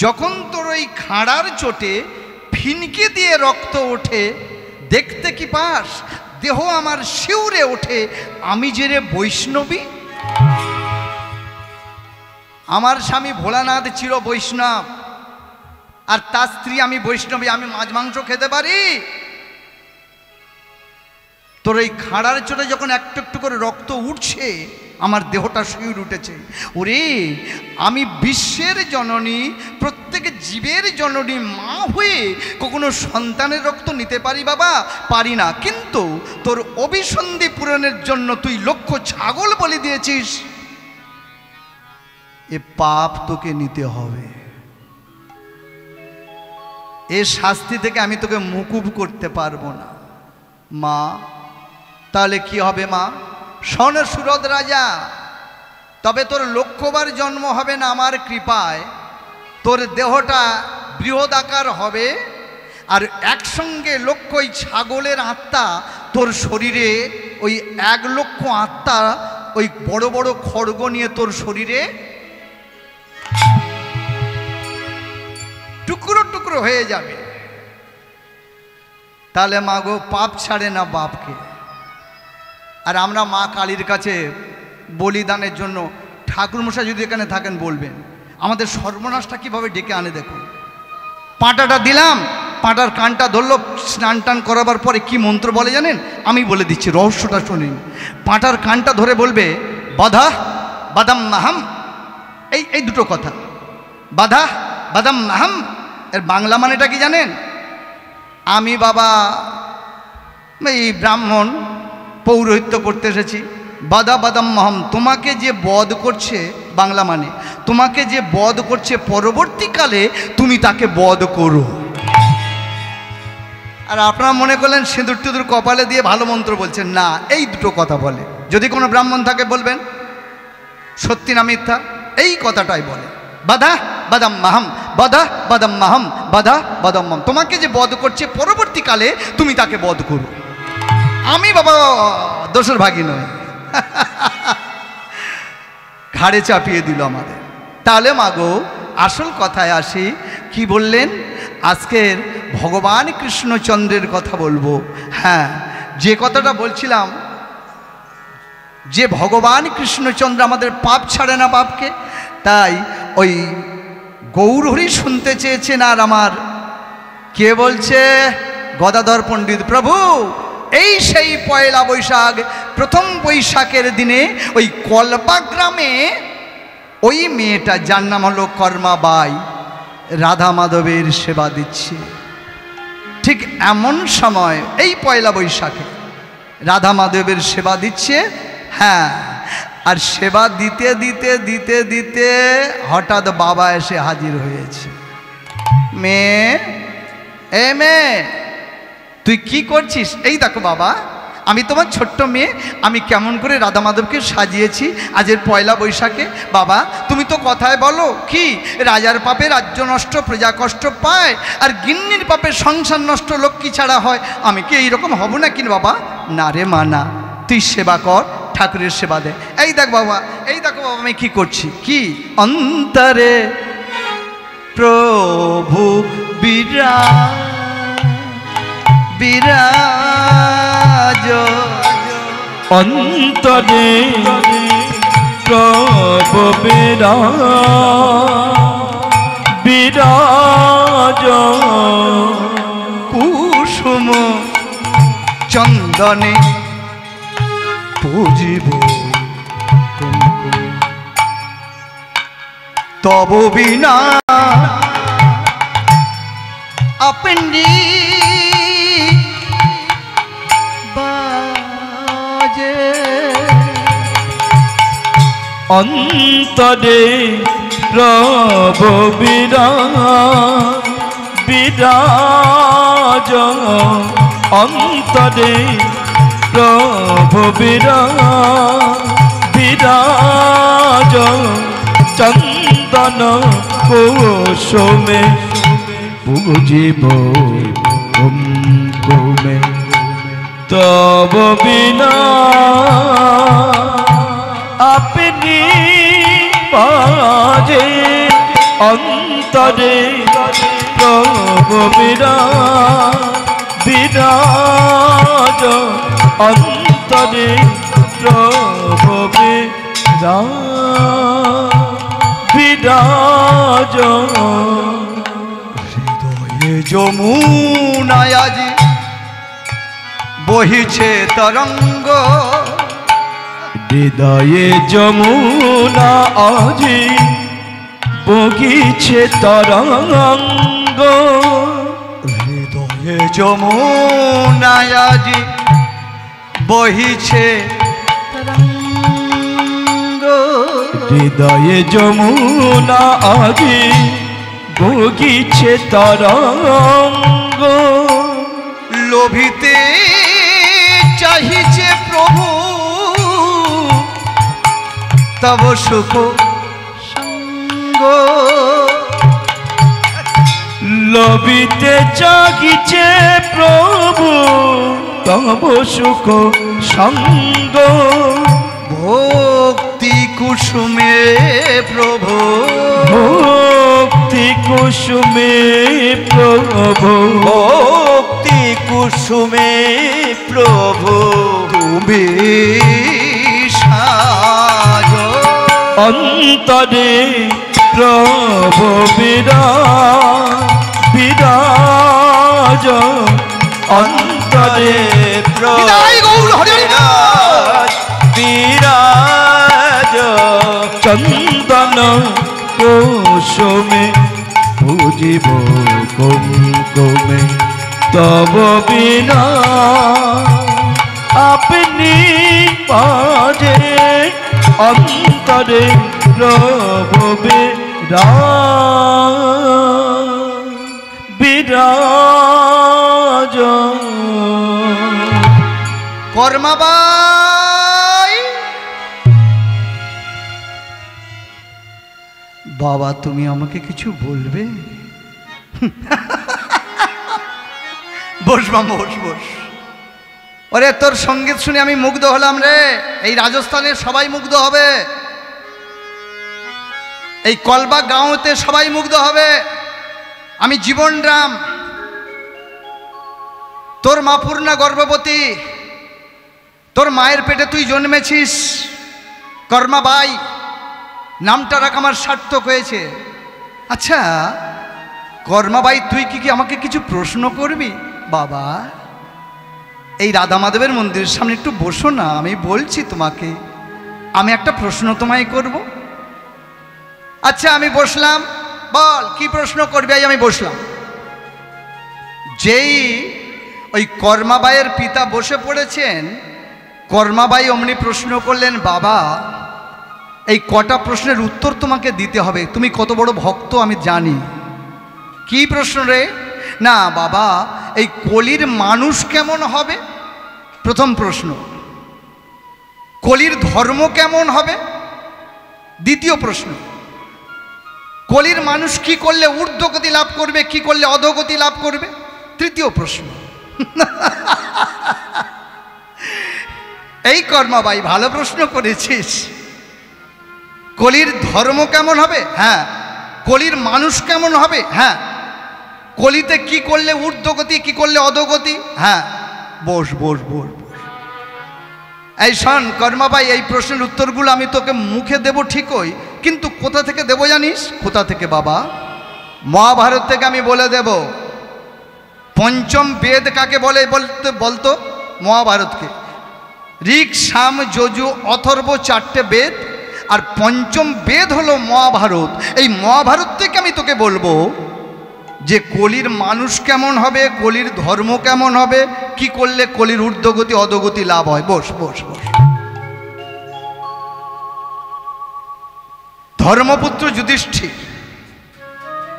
যখন তোর ওই খাঁড়ার চোটে ফিনকে দিয়ে রক্ত ওঠে, দেখতে কি পাস? দেহ আমার শিউরে ওঠে, আমি যে রে বৈষ্ণবী। আমার স্বামী ভোলানাথ চির বৈষ্ণব, আর তার স্ত্রী আমি বৈষ্ণবী, আমি মাছ মাংস খেতে পারি? তোর এই খাড়ার চোটে যখন একটু একটু করে রক্ত উঠছে, আমার দেহটা শিউরে উঠেছে। ওরে আমি বিশ্বের জননী, প্রত্যেক জীবের জননী মা হয়ে কখনো সন্তানের রক্ত নিতে পারি বাবা? পারি না। কিন্তু তোর অভিসন্ধি পূরণের জন্য তুই লক্ষ ছাগল বলি দিয়েছিস, এ পাপ তোকে নিতে হবে। এ শাস্তি থেকে আমি তোকে মুকুব করতে পারবো না। মা তাহলে কি হবে মা? শোন সুরত রাজা, তবে তোর লক্ষবার জন্ম হবে না আমার কৃপায়, তোর দেহটা বৃহদাকার হবে, আর একসঙ্গে লক্ষ ওই ছাগলের আত্মা তোর শরীরে, ওই 1 লক্ষ আত্মা ওই বড় বড় খড়গ নিয়ে তোর শরীরে টুকরো টুকরো হয়ে যাবে। তাহলে মা গো, পাপ ছাড়ে না বাপকে। আর আমরা মা কালীর কাছে বলিদানের জন্য, ঠাকুরমশাই যদি এখানে থাকেন বলবেন আমাদের সর্বনাশটা কীভাবে ডেকে আনে। দেখুন, পাঁটাটা দিলাম, পাঁটার কানটা ধরলো, স্নান টান করাবার পরে কি মন্ত্র বলে জানেন? আমি বলে দিচ্ছি, রহস্যটা শুনিন। পাঁটার কানটা ধরে বলবে, বাধা বাদাম নাহাম, এই দুটো কথা, বাধা বাদাম নাহাম। এর বাংলা মানেটা কি জানেন? আমি বাবা এই ব্রাহ্মণ পৌরোহিত্য করতে এসেছি, বাদা বাদাম মাহাম, তোমাকে যে বধ করছে, বাংলা মানে তোমাকে যে বধ করছে, পরবর্তীকালে তুমি তাকে বধ করো। আর আপনারা মনে করলেন সিঁদুর টিঁদুর কপালে দিয়ে ভালো মন্ত্র বলছেন, না, এই দুটো কথা বলে। যদি কোনো ব্রাহ্মণ থাকে বলবেন সত্যি না মিথ্যা, এই কথাটাই বলে, বাধা বাদাম মাহাম, বাধা বাদাম মাহাম, বাধা বাদাম মাহাম, তোমাকে যে বধ করছে পরবর্তীকালে তুমি তাকে বধ করো। আমি বাবা দোষের ভাগী নয়। ঘাড়ে চাপিয়ে দিল আমাদের। তাহলে মাগো, আসল কথায় আসি, কি বললেন? আজকের ভগবান কৃষ্ণচন্দ্রের কথা বলবো। হ্যাঁ, যে কথাটা বলছিলাম, যে ভগবান কৃষ্ণচন্দ্র আমাদের পাপ ছাড়ে না বাপকে, তাই ওই গৌরহরি শুনতে চেয়েছেন। আর আমার কে বলছে? গদাধর পণ্ডিত প্রভু। এই সেই পয়লা বৈশাখ, প্রথম বৈশাখের দিনে ওই কল্পা গ্রামে ওই মেয়েটা, যার নাম হলো কর্মাবাই, রাধা মাধবের সেবা দিচ্ছে। ঠিক এমন সময় এই পয়লা বৈশাখে রাধা মাধবের সেবা দিচ্ছে। হ্যাঁ, আর সেবা দিতে দিতে দিতে দিতে হঠাৎ বাবা এসে হাজির হয়েছে। মেয়ে, এ মেয়ে, তুই কি করছিস? এই দেখো বাবা, আমি তোমার ছোট্ট মেয়ে, আমি কেমন করে রাধা মাধবকে সাজিয়েছি আজের পয়লা বৈশাখে। বাবা তুমি তো কথায় বলো কি, রাজার পাপে রাজ্য নষ্ট, প্রজা কষ্ট পায়, আর গিন্নির পাপে সংসার নষ্ট, লক্ষ্মী ছাড়া হয়। আমি কি এইরকম হব না কিনা বাবা? না রে মা, না, তুই সেবা কর, ঠাকুরের সেবা দে। এই দেখ বাবা, এই দেখো বাবা আমি কি করছি। কি? অন্তরে প্রভু বিরাজ, অন্তরে প্রভু বিরাজ, কুসুম চন্দনে পুজিব তব বিনা अपनी बाजे अंतरे प्रभु विराज अंतरे प्रभु विराज चंदन कुसुमे पूजिब कुमकुमे तब बिना अपनी बाजे अंतरे प्रभु विराज अंतरे प्रभु विराज हृदये যমুনায় আজি বহিছে তরঙ্গ হৃদয়ে যমুনা আজি বহিছে তরঙ্গ হৃদয়ে যমুনায় আজি বহিছে তরঙ্গ হৃদয়ে যমুনা আজি বহিছে তরঙ্গ লোভিতে চাহিছে প্রভু তব সুখ সঙ্গ লবিতে চাহিছে প্রভু তব সুখ সঙ্গ ভক্তি কুসুমে প্রভু ভক্তি কুসুমে প্রভু ভক্তি কুসুমে প্রভু তুমি সাজ অন্তরে প্রভু বিরাজ অন্তরে বিদায় গৌর হরি বিরাজ চন্দন কুসুমে পূজিব কুমকুমে তব বিনা আপনি পাজে অন্তরে প্রভু বিরাজ কর্মাবাই বাবা তুমি আমাকে কিছু বলবে বস মামা বস বস ওরে তোর সঙ্গীত শুনে আমি মুগ্ধ হলাম রে এই রাজস্থানের সবাই মুগ্ধ হবে এই কলবা গাঁওতে সবাই মুগ্ধ হবে আমি জীবন রাম তোর মা পূর্ণা গর্ভবতী তোর মায়ের পেটে তুই জন্মেছিস কর্মাবাই নামটা রাখ আমার সার্থক হয়েছে আচ্ছা কর্মাবাই তুই কি আমাকে কিছু প্রশ্ন করবি বাবা এই রাধা মাধবের মন্দিরের সামনে একটু বসো না আমি বলছি তোমাকে আমি একটা প্রশ্ন তোমায় করব আচ্ছা আমি বসলাম বল কি প্রশ্ন করবি আমি বসলাম যেই ওই কর্মাবাইয়ের পিতা বসে পড়েছেন কর্মাবাই অমনি প্রশ্ন করলেন বাবা এই কটা প্রশ্নের উত্তর তোমাকে দিতে হবে তুমি কত বড় ভক্ত আমি জানি কি প্রশ্ন রে না বাবা এই কলির মানুষ কেমন হবে প্রথম প্রশ্ন কলির ধর্ম কেমন হবে দ্বিতীয় প্রশ্ন কলির মানুষ কি করলে ঊর্ধ্বগতি লাভ করবে কি করলে অধোগতি লাভ করবে তৃতীয় প্রশ্ন এই কর্মাবাই ভালো প্রশ্ন করেছিস কলির ধর্ম কেমন হবে হ্যাঁ কলির মানুষ কেমন হবে হ্যাঁ কলিতে কি করলে ঊর্ধ্বগতি কি করলে অধোগতি হ্যাঁ বস বস বস বস এই শোন কর্মাবাই এই প্রশ্নের উত্তরগুলো আমি তোকে মুখে দেব ঠিকই কিন্তু কোথা থেকে দেব জানিস কোথা থেকে বাবা মহাভারত থেকে আমি বলে দেব পঞ্চম বেদ কাকে বলে বলতো মহাভারতকে ঋক সাম যজু অথর্ব চারটে বেদ আর পঞ্চম বেদ হলো মহাভারত এই মহাভারত থেকে আমি তোকে বলবো যে কলির মানুষ কেমন হবে, কলির ধর্ম কেমন হবে, কি করলে কলির ঊর্ধ্বগতি অধোগতি লাভ হয়। বস বস বস। ধর্মপুত্র যুধিষ্ঠির,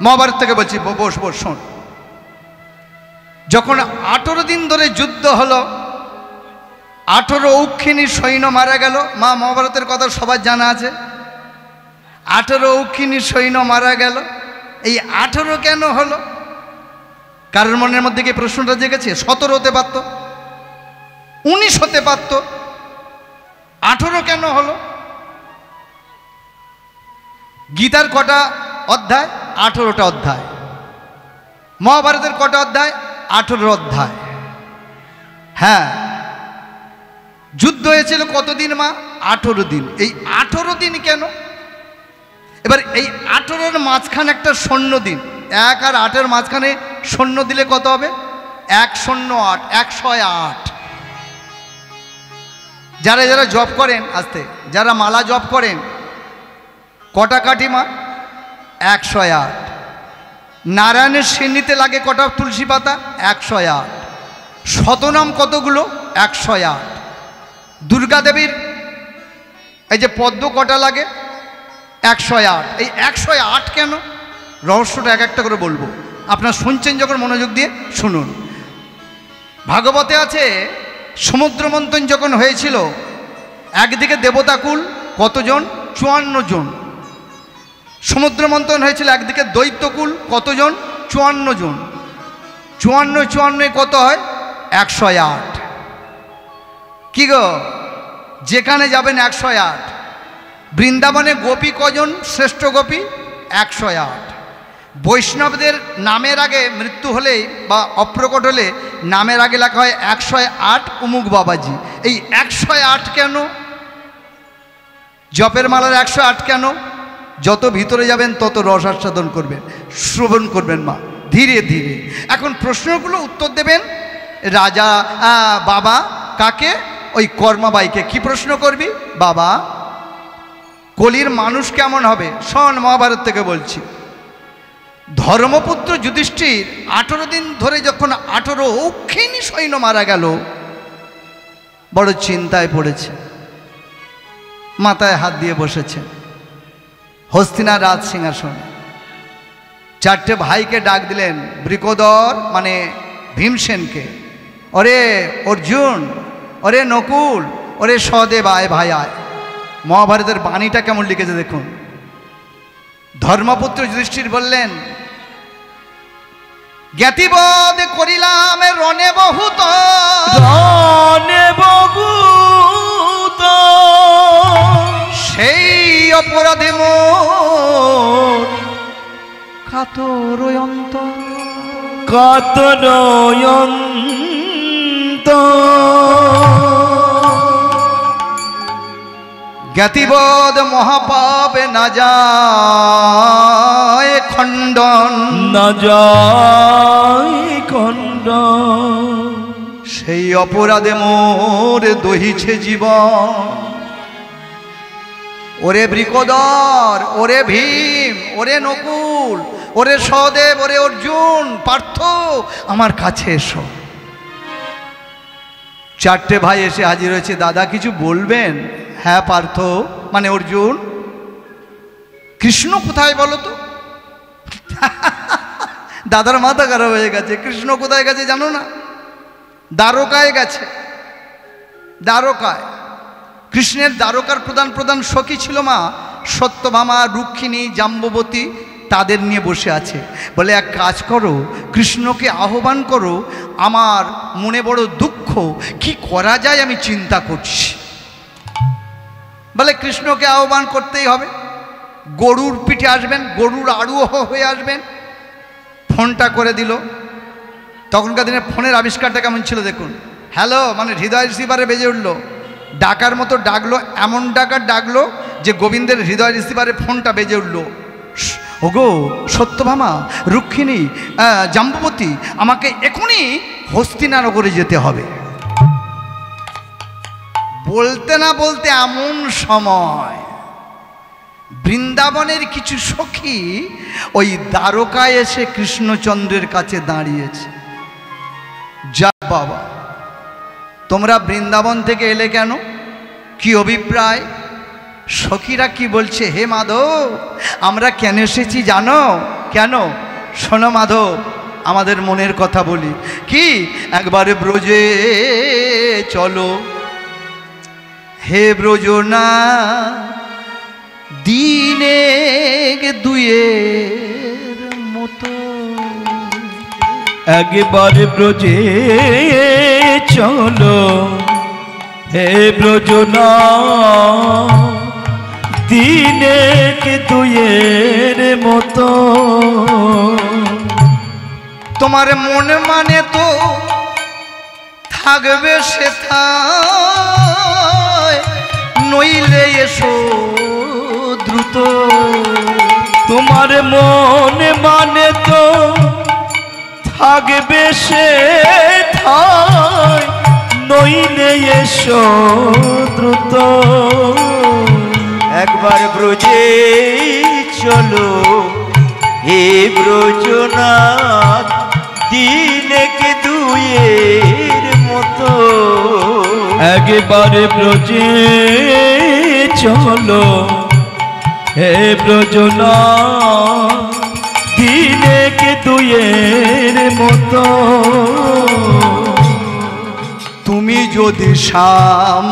মহাভারত থেকে বলছি, বস বস শোন। যখন 18 দিন ধরে যুদ্ধ হলো, 18 অক্ষিণী সৈন্য মারা গেল। মা মহাভারতের কথা সবার জানা আছে। 18 অক্ষিণী সৈন্য মারা গেল। এই 18 কেন হলো? কারোর মনের মধ্যে কি প্রশ্নটা জেগেছে? 17 হতে পারত, 19 হতে পারত, 18 কেন হলো? গীতার কটা অধ্যায়? 18টা অধ্যায়। মহাভারতের কটা অধ্যায়? 18 অধ্যায়। হ্যাঁ, যুদ্ধ হয়েছিল কতদিন মা? 18 দিন। এই 18 দিন কেন? এবার এই 18-এর মাঝখানে একটা শূন্য দিন, 1 আর 8-এর মাঝখানে শূন্য দিলে কত হবে? 108, 108। যারা যারা জব করেন, আসতে যারা মালা জব করেন, কটা কাঠি মা? 108। নারায়ণের সিন্নিতে লাগে কটা তুলসী পাতা? 108। শতনাম কতগুলো? 108। দুর্গা দেবীর এই যে পদ্ম কটা লাগে? 108। এই 108 কেন? রহস্যটা এক একটা করে বলবো, আপনারা শুনছেন যখন মনোযোগ দিয়ে শুনুন। ভাগবতে আছে, সমুদ্র মন্থন যখন হয়েছিল, একদিকে দেবতাকুল কতজন? 54 জন। সমুদ্র মন্থন হয়েছিল একদিকে দৈত্যকুল কতজন? 54 জন। 54 কত হয়? 108। কি গো, যেখানে যাবেন 108। বৃন্দাবনে গোপী কজন? শ্রেষ্ঠ গোপী 108। বৈষ্ণবদের নামের আগে মৃত্যু হলেই বা অপ্রকট হলে নামের আগে লেখা হয় 108 উমুক বাবাজি। এই 108 কেন? জপের মালার 108 কেন? যত ভিতরে যাবেন তত রস আস্বাদন করবেন, শ্রবণ করবেন মা, ধীরে ধীরে। এখন প্রশ্নগুলো উত্তর দেবেন রাজা বাবা কাকে? ওই কর্মাবাইকে। কি প্রশ্ন করবি? বাবা, কলির মানুষ কেমন হবে? শোন, মহাভারত থেকে বলছি। ধর্মপুত্র যুধিষ্ঠির 18 দিন ধরে যখন 18 অক্ষিণী সৈন্য মারা গেল, বড় চিন্তায় পড়েছে, মাথায় হাত দিয়ে বসেছে হস্তিনার রাজ সিংহাসনে। 4টে ভাইকে ডাক দিলেন, বৃকোদর মানে ভীমসেনকে, ওরে অর্জুন, ওরে নকুল, ওরে সহদেব, আয় ভাই আয়। মহাভারতের বাণীটা কেমন লিখেছে দেখুন। ধর্মপুত্র যুধিষ্ঠির বললেন, জ্ঞাতিবোধ করিলাম রণে বহুত, রণে বহুত, সেই অপরাধে মোর কাতর অন্তর, কাতর অন্তর। জ্ঞাতিবোধ মহাপাপে না যায় খণ্ডন, না যায় খণ্ডন। সেই অপরাধে মোর দহিছে জীবন। ওরে বৃকোদর, ওরে ভীম, ওরে নকুল, ওরে সহদেব, ওরে অর্জুন, পার্থ, আমার কাছে এসো। 4টে ভাই এসে হাজির হয়েছে। দাদা কিছু বলবেন? হ্যাঁ পার্থ মানে অর্জুন। কৃষ্ণ কোথায় বলো তো? দাদার মাথা খারাপ হয়ে গেছে। কৃষ্ণ কোথায় গেছে জানো না? দ্বারকায় গেছে। দ্বারকায়। কৃষ্ণের দ্বারকার প্রধান প্রধান সখী ছিল মা সত্যভামা, রুক্মিণী, জাম্ববতী, তাদের নিয়ে বসে আছে। বলে এক কাজ করো, কৃষ্ণকে আহ্বান করো, আমার মনে বড় দুঃখ, কি করা যায় আমি চিন্তা করছি। বলে কৃষ্ণকে আহ্বান করতেই হবে। গরুর পিঠে আসবেন, গরুর আরোহ হয়ে আসবেন। ফোনটা করে দিল। তখনকার দিনে ফোনের আবিষ্কারটা কেমন ছিল দেখুন। হ্যালো মানে হৃদয় রিসিভারে বেজে উঠল। ডাকার মতো ডাকলো, এমন ডাকার ডাকলো যে গোবিন্দের হৃদয় রিসিভারে ফোনটা বেজে উঠল। ওগো সত্যভামা, রুক্মিণী, জাম্ববতী, আমাকে এখনই হস্তিনানগরে যেতে হবে। বলতে না বলতে এমন সময় বৃন্দাবনের কিছু সখী ওই দ্বারকায় এসে কৃষ্ণচন্দ্রের কাছে দাঁড়িয়েছে। যা বাবা, তোমরা বৃন্দাবন থেকে এলে কেন? কি অভিপ্রায়? সখীরা কি বলছে, হে মাধব, আমরা কেন এসেছি জানো? কেন? শোনো মাধব, আমাদের মনের কথা বলি। কি? একবারে ব্রজে চলো হে ব্রজনা, দিনে দুয়ের মতো। একবারে ব্রজে চলো হে ব্রজনা, দিনে দুয়ের মতো। তোমার মন মানে তো থাকবে সেথায়, নইলে এসো দ্রুত। তোমার মন মানে তো থাকবে সেথায়, নইলে এসো দ্রুত। একবার ব্রজে চলো হে ব্রজনাথ, দিনেকে দুয়ের মতো। একবারে ব্রজে চলো হে ব্রজনাথ, দিনেকে দুয়ের মতো। তুমি যদি শ্যাম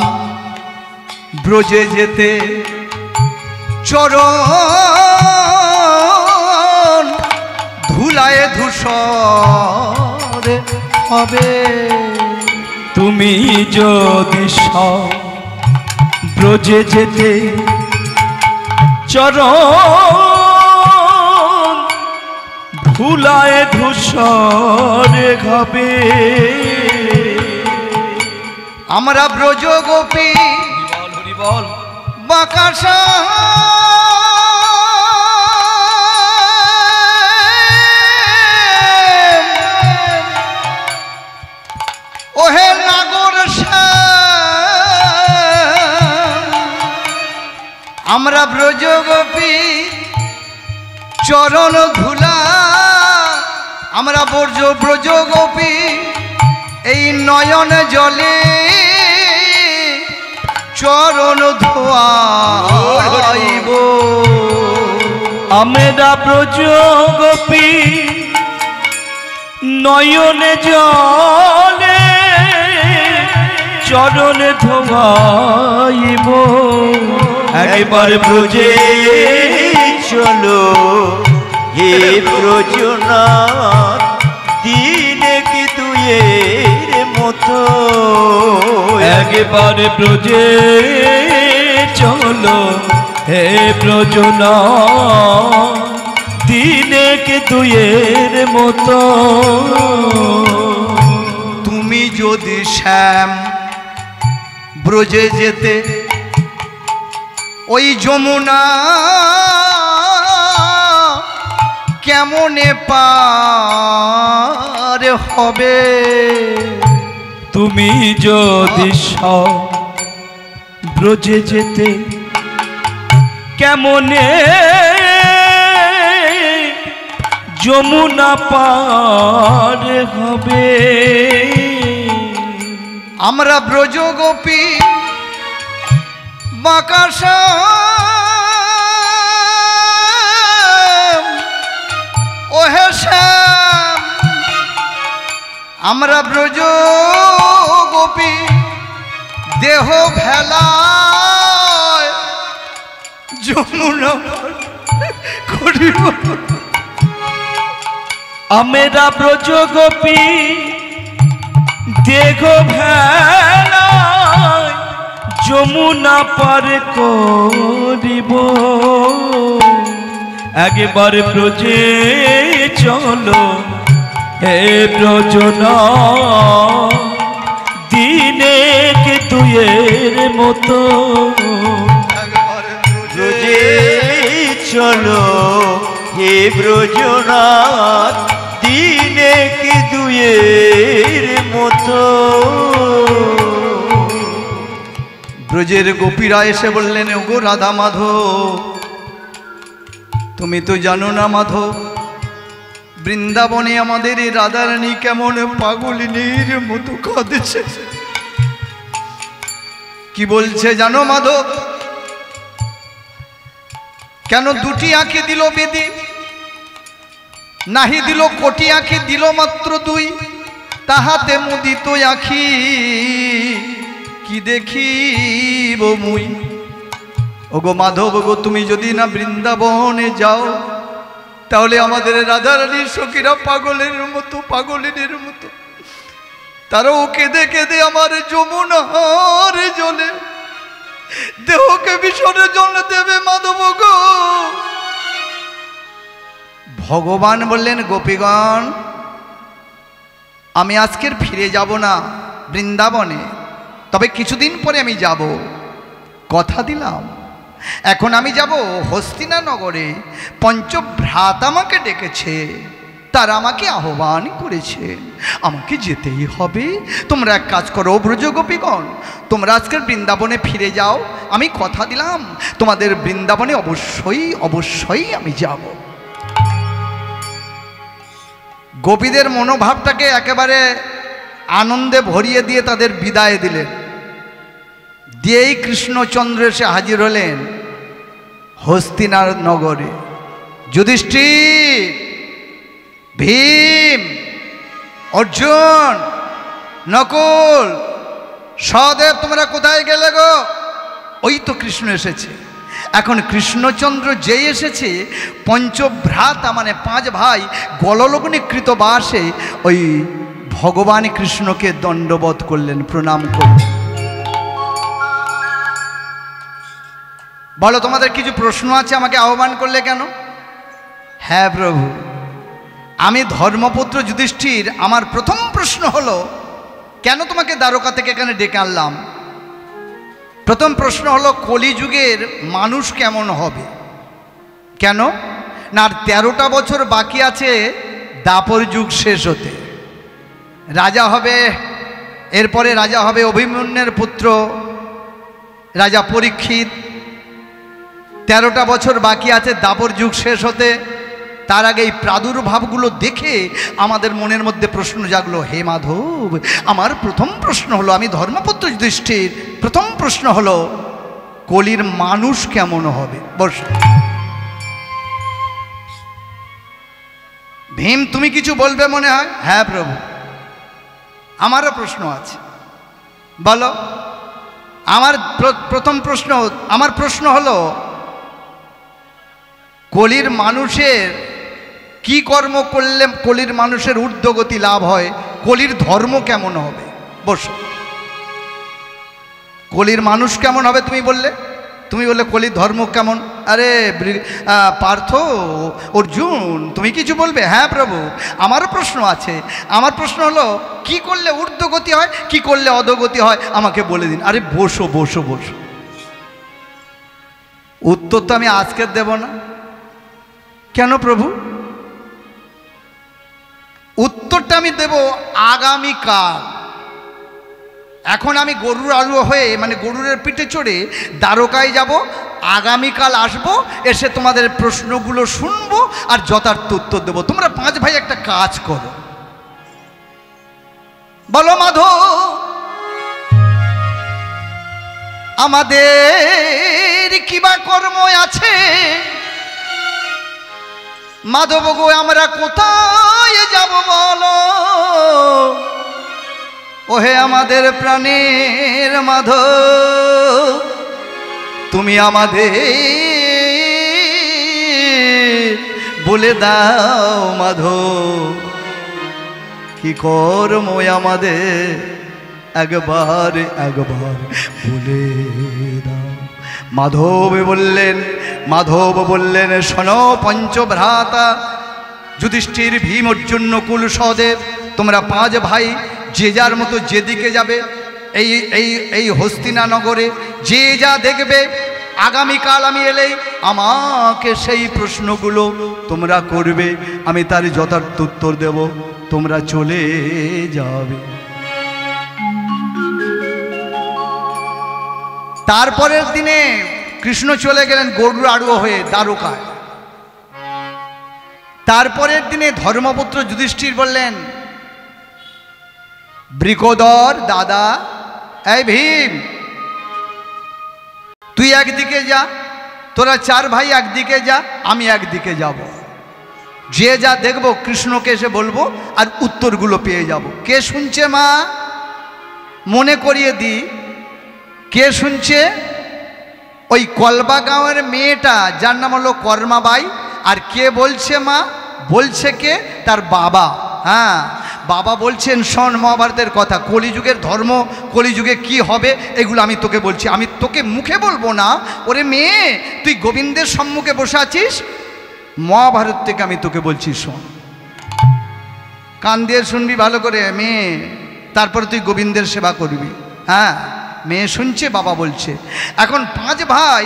ব্রজে যেতে চরণ ধুলায় ধূসর হবে। তুমি যদি সব ব্রজে যেতে চরণ ধুলায় ধূসর হবে। আমরা ব্রজ গোপী বাঁকাশা ওহে নাগর আমরা ব্রজ গোপী চরণ ধুলা, আমরা ব্রজ গোপী এই নয়ন জলে চরণ ধোয়াইব। আমরা ব্রজ গোপী নয়নে জলে চরণ ধোয়াইব। একবার ব্রজে চলো হে ব্রজনাথ, দিনেকে দুয়ের মতো। একবার ব্রজে চলো হে ব্রজনাথ, দিনেকে দুয়ের মতো। তুমি যদি শ্যাম ব্রজে যেতে ওই যমুনা কেমনে পার হবে। তুমি যদি সব ব্রজে যেতে কেমনে যমুনা পার হবে। আমরা ব্রজ গোপী বাঁকাশা ওহে শ্যাম, আমরা ব্রজ গোপী দেহ ভেলায় যমুনা করিব। আমরা ব্রজ গোপী দেহ ভেলায় যমুনা পার করিব। একবার ব্রজে চলো হে ব্রজনাথ, দিনেকে দুয়ের মতো। ব্রজে চলো হে ব্রজনাথ, দিনেকে দুয়ের মতো। ব্রজের গোপীরা এসে বললেন, ওগো রাধা মাধব, তুমি তো জানো না মাধব, বৃন্দাবনে আমাদের এই রাধারানী কেমন পাগলিনীর মতো কাঁদেছে। কি বলছে জানো মাধব? কেন দুটি আঁখি দিল বেদি, নাহি দিল কোটি আঁখি, দিল মাত্র দুই, তাহাতে মুদিত আঁখি কি দেখিব মুই। ওগো মাধব গো, তুমি যদি না বৃন্দাবনে যাও, তাহলে আমাদের রাধারানীর সখীরা পাগলের মতো, পাগলিনীর মতো তারাও কেঁদে কেঁদে আমার যমুনার জলে দেহকে বিসর্জন দেবে মাধব গো। ভগবান বললেন, গোপীগণ, আমি আজকের ফিরে যাব না বৃন্দাবনে, তবে কিছুদিন পরে আমি যাব, কথা দিলাম। এখন আমি যাব হস্তিনা নগরে। পঞ্চভ্রাতা আমাকে ডেকেছে, তারা আমাকে আহ্বান করেছে, আমাকে যেতেই হবে। তোমরা এক কাজ করো ব্রজ গোপীগণ, তোমরা আজকের বৃন্দাবনে ফিরে যাও, আমি কথা দিলাম তোমাদের বৃন্দাবনে অবশ্যই অবশ্যই আমি যাব। গোপীদের মনোভাবটাকে একেবারে আনন্দে ভরিয়ে দিয়ে তাদের বিদায় দিলেন। দিয়েই কৃষ্ণচন্দ্র এসে হাজির হলেন হস্তিনার নগরে। যুধিষ্ঠির, ভীম, অর্জুন, নকুল, সহদেব, তোমরা কোথায় গেলে গো? ওই তো কৃষ্ণ এসেছে। এখন কৃষ্ণচন্দ্র যেই এসেছে, পঞ্চভ্রাতা মানে পাঁচ ভাই গললগ্নে কৃতবাসে ওই ভগবান কৃষ্ণকে দণ্ডবোধ করলেন, প্রণাম করলেন। বলো, তোমাদের কিছু প্রশ্ন আছে? আমাকে আহ্বান করলে কেন? হ্যাঁ প্রভু, আমি ধর্মপুত্র যুধিষ্ঠির, আমার প্রথম প্রশ্ন হলো, কেন তোমাকে দ্বারকা থেকে এখানে ডেকে আনলাম? প্রথম প্রশ্ন হলো, কলিযুগের মানুষ কেমন হবে? কেন না, আর 13টা বছর বাকি আছে দাপর যুগ শেষ হতে। রাজা হবে, এরপরে রাজা হবে অভিমন্যুর পুত্র রাজা পরীক্ষিত। 13টা বছর বাকি আছে দাপর যুগ শেষ হতে। তার আগে এই প্রাদুর্ভাবগুলো দেখে আমাদের মনের মধ্যে প্রশ্ন জাগলো, হে মাধব, আমার প্রথম প্রশ্ন হলো, আমি ধর্মপুত্র যুধিষ্ঠির, প্রথম প্রশ্ন হলো, কলির মানুষ কেমন হবে? বস। ভীম, তুমি কিছু বলবে মনে হয়? হ্যাঁ প্রভু, আমারও প্রশ্ন আছে। বলো। আমার প্রশ্ন হলো, কলির মানুষের কি কর্ম করলে কলির মানুষের ঊর্ধ্বগতি লাভ হয়? কলির ধর্ম কেমন হবে? বসো। কলির মানুষ কেমন হবে তুমি বললে কলির ধর্ম কেমন? আরে পার্থ, অর্জুন, তুমি কিছু বলবে? হ্যাঁ প্রভু, আমারও প্রশ্ন আছে। আমার প্রশ্ন হলো, কি করলে ঊর্ধ্বগতি হয়, কি করলে অধোগতি হয়, আমাকে বলে দিন। আরে বসো বসো বসো। উত্তর তো আমি আজকে দেব না। কেন প্রভু? উত্তরটা আমি দেব আগামীকাল। এখন আমি গরুর আরোহী হয়ে, মানে গরুরের পিঠে চড়ে দ্বারকায় যাব। আগামীকাল আসবো, এসে তোমাদের প্রশ্নগুলো শুনবো আর যথার্থ উত্তর দেবো। তোমরা পাঁচ ভাই একটা কাজ করো। বলো মাধব, আমাদের কিবা কর্ম আছে? মাধব গো, আমরা কোথায় যাব বলো? ওহে আমাদের প্রাণের মাধব, তুমি আমাদের বলে দাও মাধব, কি কর্ম আমাদের একবার বলে দাও। মাধব বললেন, শোনো পঞ্চভ্রাতা যুধিষ্ঠির, ভীম, অর্জুন, নকুল, সহদেব, তোমরা পাঁচ ভাই যে যার মতো যেদিকে যাবে এই হস্তিনা নগরে, যে যা দেখবে, আগামীকাল আমি এলেই আমাকে সেই প্রশ্নগুলো তোমরা করবে, আমি তার যথার্থ উত্তর দেব, তোমরা চলে যাবে। তারপরের দিনে কৃষ্ণ চলে গেলেন গরুর আরোহী হয়ে দ্বারকায়। তারপরের দিনে ধর্মপুত্র যুধিষ্ঠির বললেন, বৃকোদর দাদা, এই ভীম, তুই একদিকে যা, তোরা 4 ভাই একদিকে যা, আমি একদিকে যাব। যে যা দেখব কৃষ্ণকে এসে বলবো আর উত্তরগুলো পেয়ে যাব। কে শুনছে মা? মনে করিয়ে দিই, কে শুনছে? ওই কলবা গাঁওয়ের মেয়েটা যার নাম হলো কর্মাবাই। আর কে বলছে মা? বলছে কে? তার বাবা। হ্যাঁ, বাবা বলছেন, শোন মহাভারতের কথা, কলিযুগের ধর্ম, কলিযুগে কি হবে এগুলো আমি তোকে বলছি, আমি তোকে মুখে বলবো না। ওরে মেয়ে, তুই গোবিন্দের সম্মুখে বসে আছিস, মহাভারত থেকে আমি তোকে বলছি, শোন, কান দিয়ে শুনবি ভালো করে মেয়ে, তারপরে তুই গোবিন্দের সেবা করবি। হ্যাঁ, মেয়ে শুনছে, বাবা বলছে। এখন 5 ভাই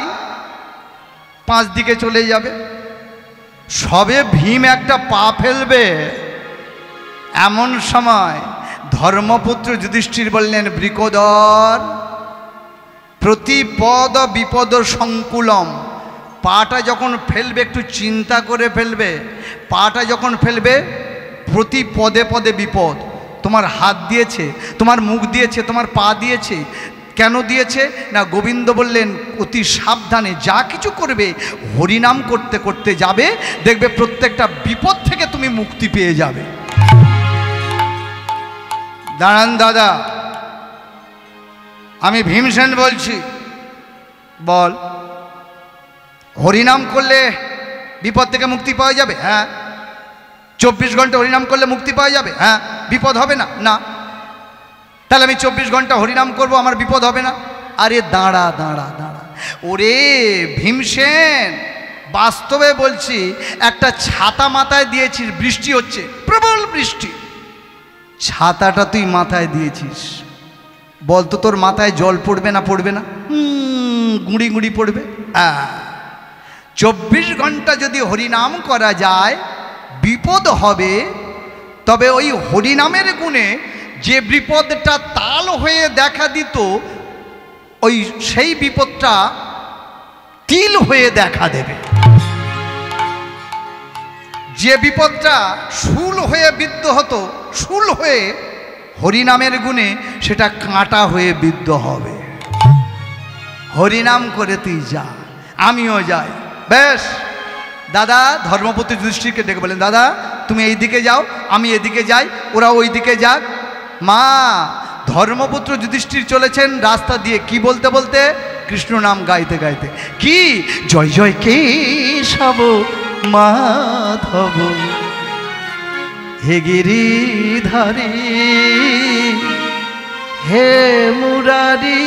5 দিকে চলে যাবে। সবে ভীম একটা পা ফেলবে, এমন সময় ধর্মপুত্র যুধিষ্ঠির বললেন, বৃকোদর, প্রতিপদ বিপদ সংকুলম। পাটা যখন ফেলবে একটু চিন্তা করে ফেলবে। পাটা যখন ফেলবে, প্রতি পদে পদে বিপদ। তোমার হাত দিয়েছে, তোমার মুখ দিয়েছে, তোমার পা দিয়েছে। কেন দিয়েছে না? গোবিন্দ বললেন, অতি সাবধানে যা কিছু করবে হরিনাম করতে করতে যাবে, দেখবে প্রত্যেকটা বিপদ থেকে তুমি মুক্তি পেয়ে যাবে। দাঁড়ান দাদা, আমি ভীমসেন বলছি। বল, হরিনাম করলে বিপদ থেকে মুক্তি পাওয়া যাবে? হ্যাঁ। 24 ঘন্টা হরিনাম করলে মুক্তি পাওয়া যাবে? হ্যাঁ। বিপদ হবে না? না। তাহলে আমি 24 ঘন্টা হরিনাম করব, আমার বিপদ হবে না? আরে দাঁড়া দাঁড়া দাঁড়া, ওরে ভীমসেন, বাস্তবে বলছি, একটা ছাতা মাথায় দিয়েছিস, বৃষ্টি হচ্ছে, প্রবল বৃষ্টি, ছাতাটা তুই মাথায় দিয়েছিস, বলতো তোর মাথায় জল পড়বে না? পড়বে না? গুঁড়ি গুঁড়ি পড়বে। 24 ঘন্টা যদি হরিনাম করা যায় বিপদ হবে, তবে ওই হরিনামের গুণে যে বিপদটা তাল হয়ে দেখা দিত, ওই সেই বিপদটা তিল হয়ে দেখা দেবে। যে বিপদটা শুল হয়ে বিদ্ধ হতো, শুল হয়ে হরিনামের গুণে সেটা কাঁটা হয়ে বিদ্ধ হবে। হরিনাম করে তুই যা, আমিও যাই। বেশ, দাদা ধর্মপুত্র যুধিষ্ঠিরকে ডেকে বলেন, দাদা তুমি এই দিকে যাও, আমি এদিকে যাই, ওরা ওই দিকে যাক। মা, ধর্মপুত্র যুধিষ্ঠির চলেছেন রাস্তা দিয়ে, কি বলতে বলতে? কৃষ্ণ নাম গাইতে গাইতে। কি জয় জয় কেশব মাধব হে গিরিধারী হে মুরারি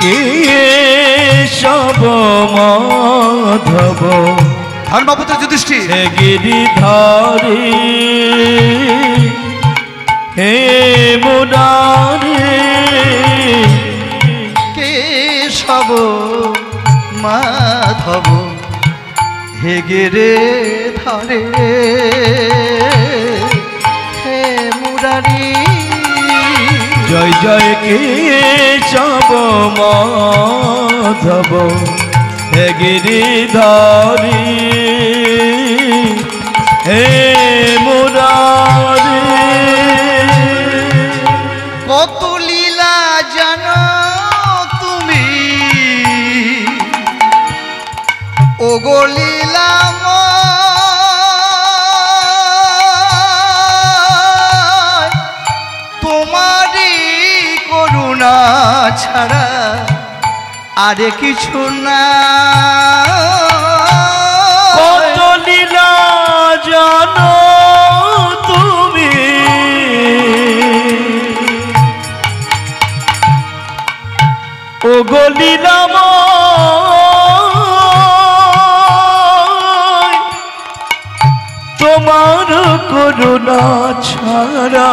কেশব মাধব ধর্মপুত্র যুধিষ্ঠির হে গিরিধারী হে মুরারি কেশব মাধব হে গিরিধারী হে মুরারি। জয় জয় কেশব মাধব হে গিরিধারী হে মুরারি। কত লীলা জানো তুমি, ওগো লীলাময়, তোমারই করুণা ছাড়া আরে কিছু না। কত লীলা জানো তুমি, ওগো লীলাময়, তোমার করুণা ছাড়া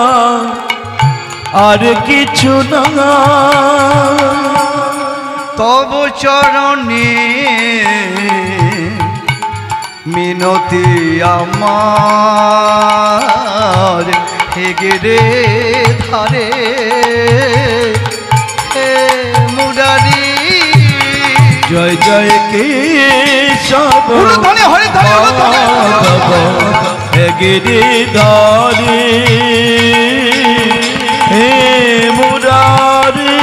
আর কিছু না। তব চরণে মিনতি আমার হে গিরিধারে হে মুরারি। জয় জয় কেশব উলুধ্বনি হরিধ্বনি উলুধ্বনি হে গিরিধারী হে মুরারি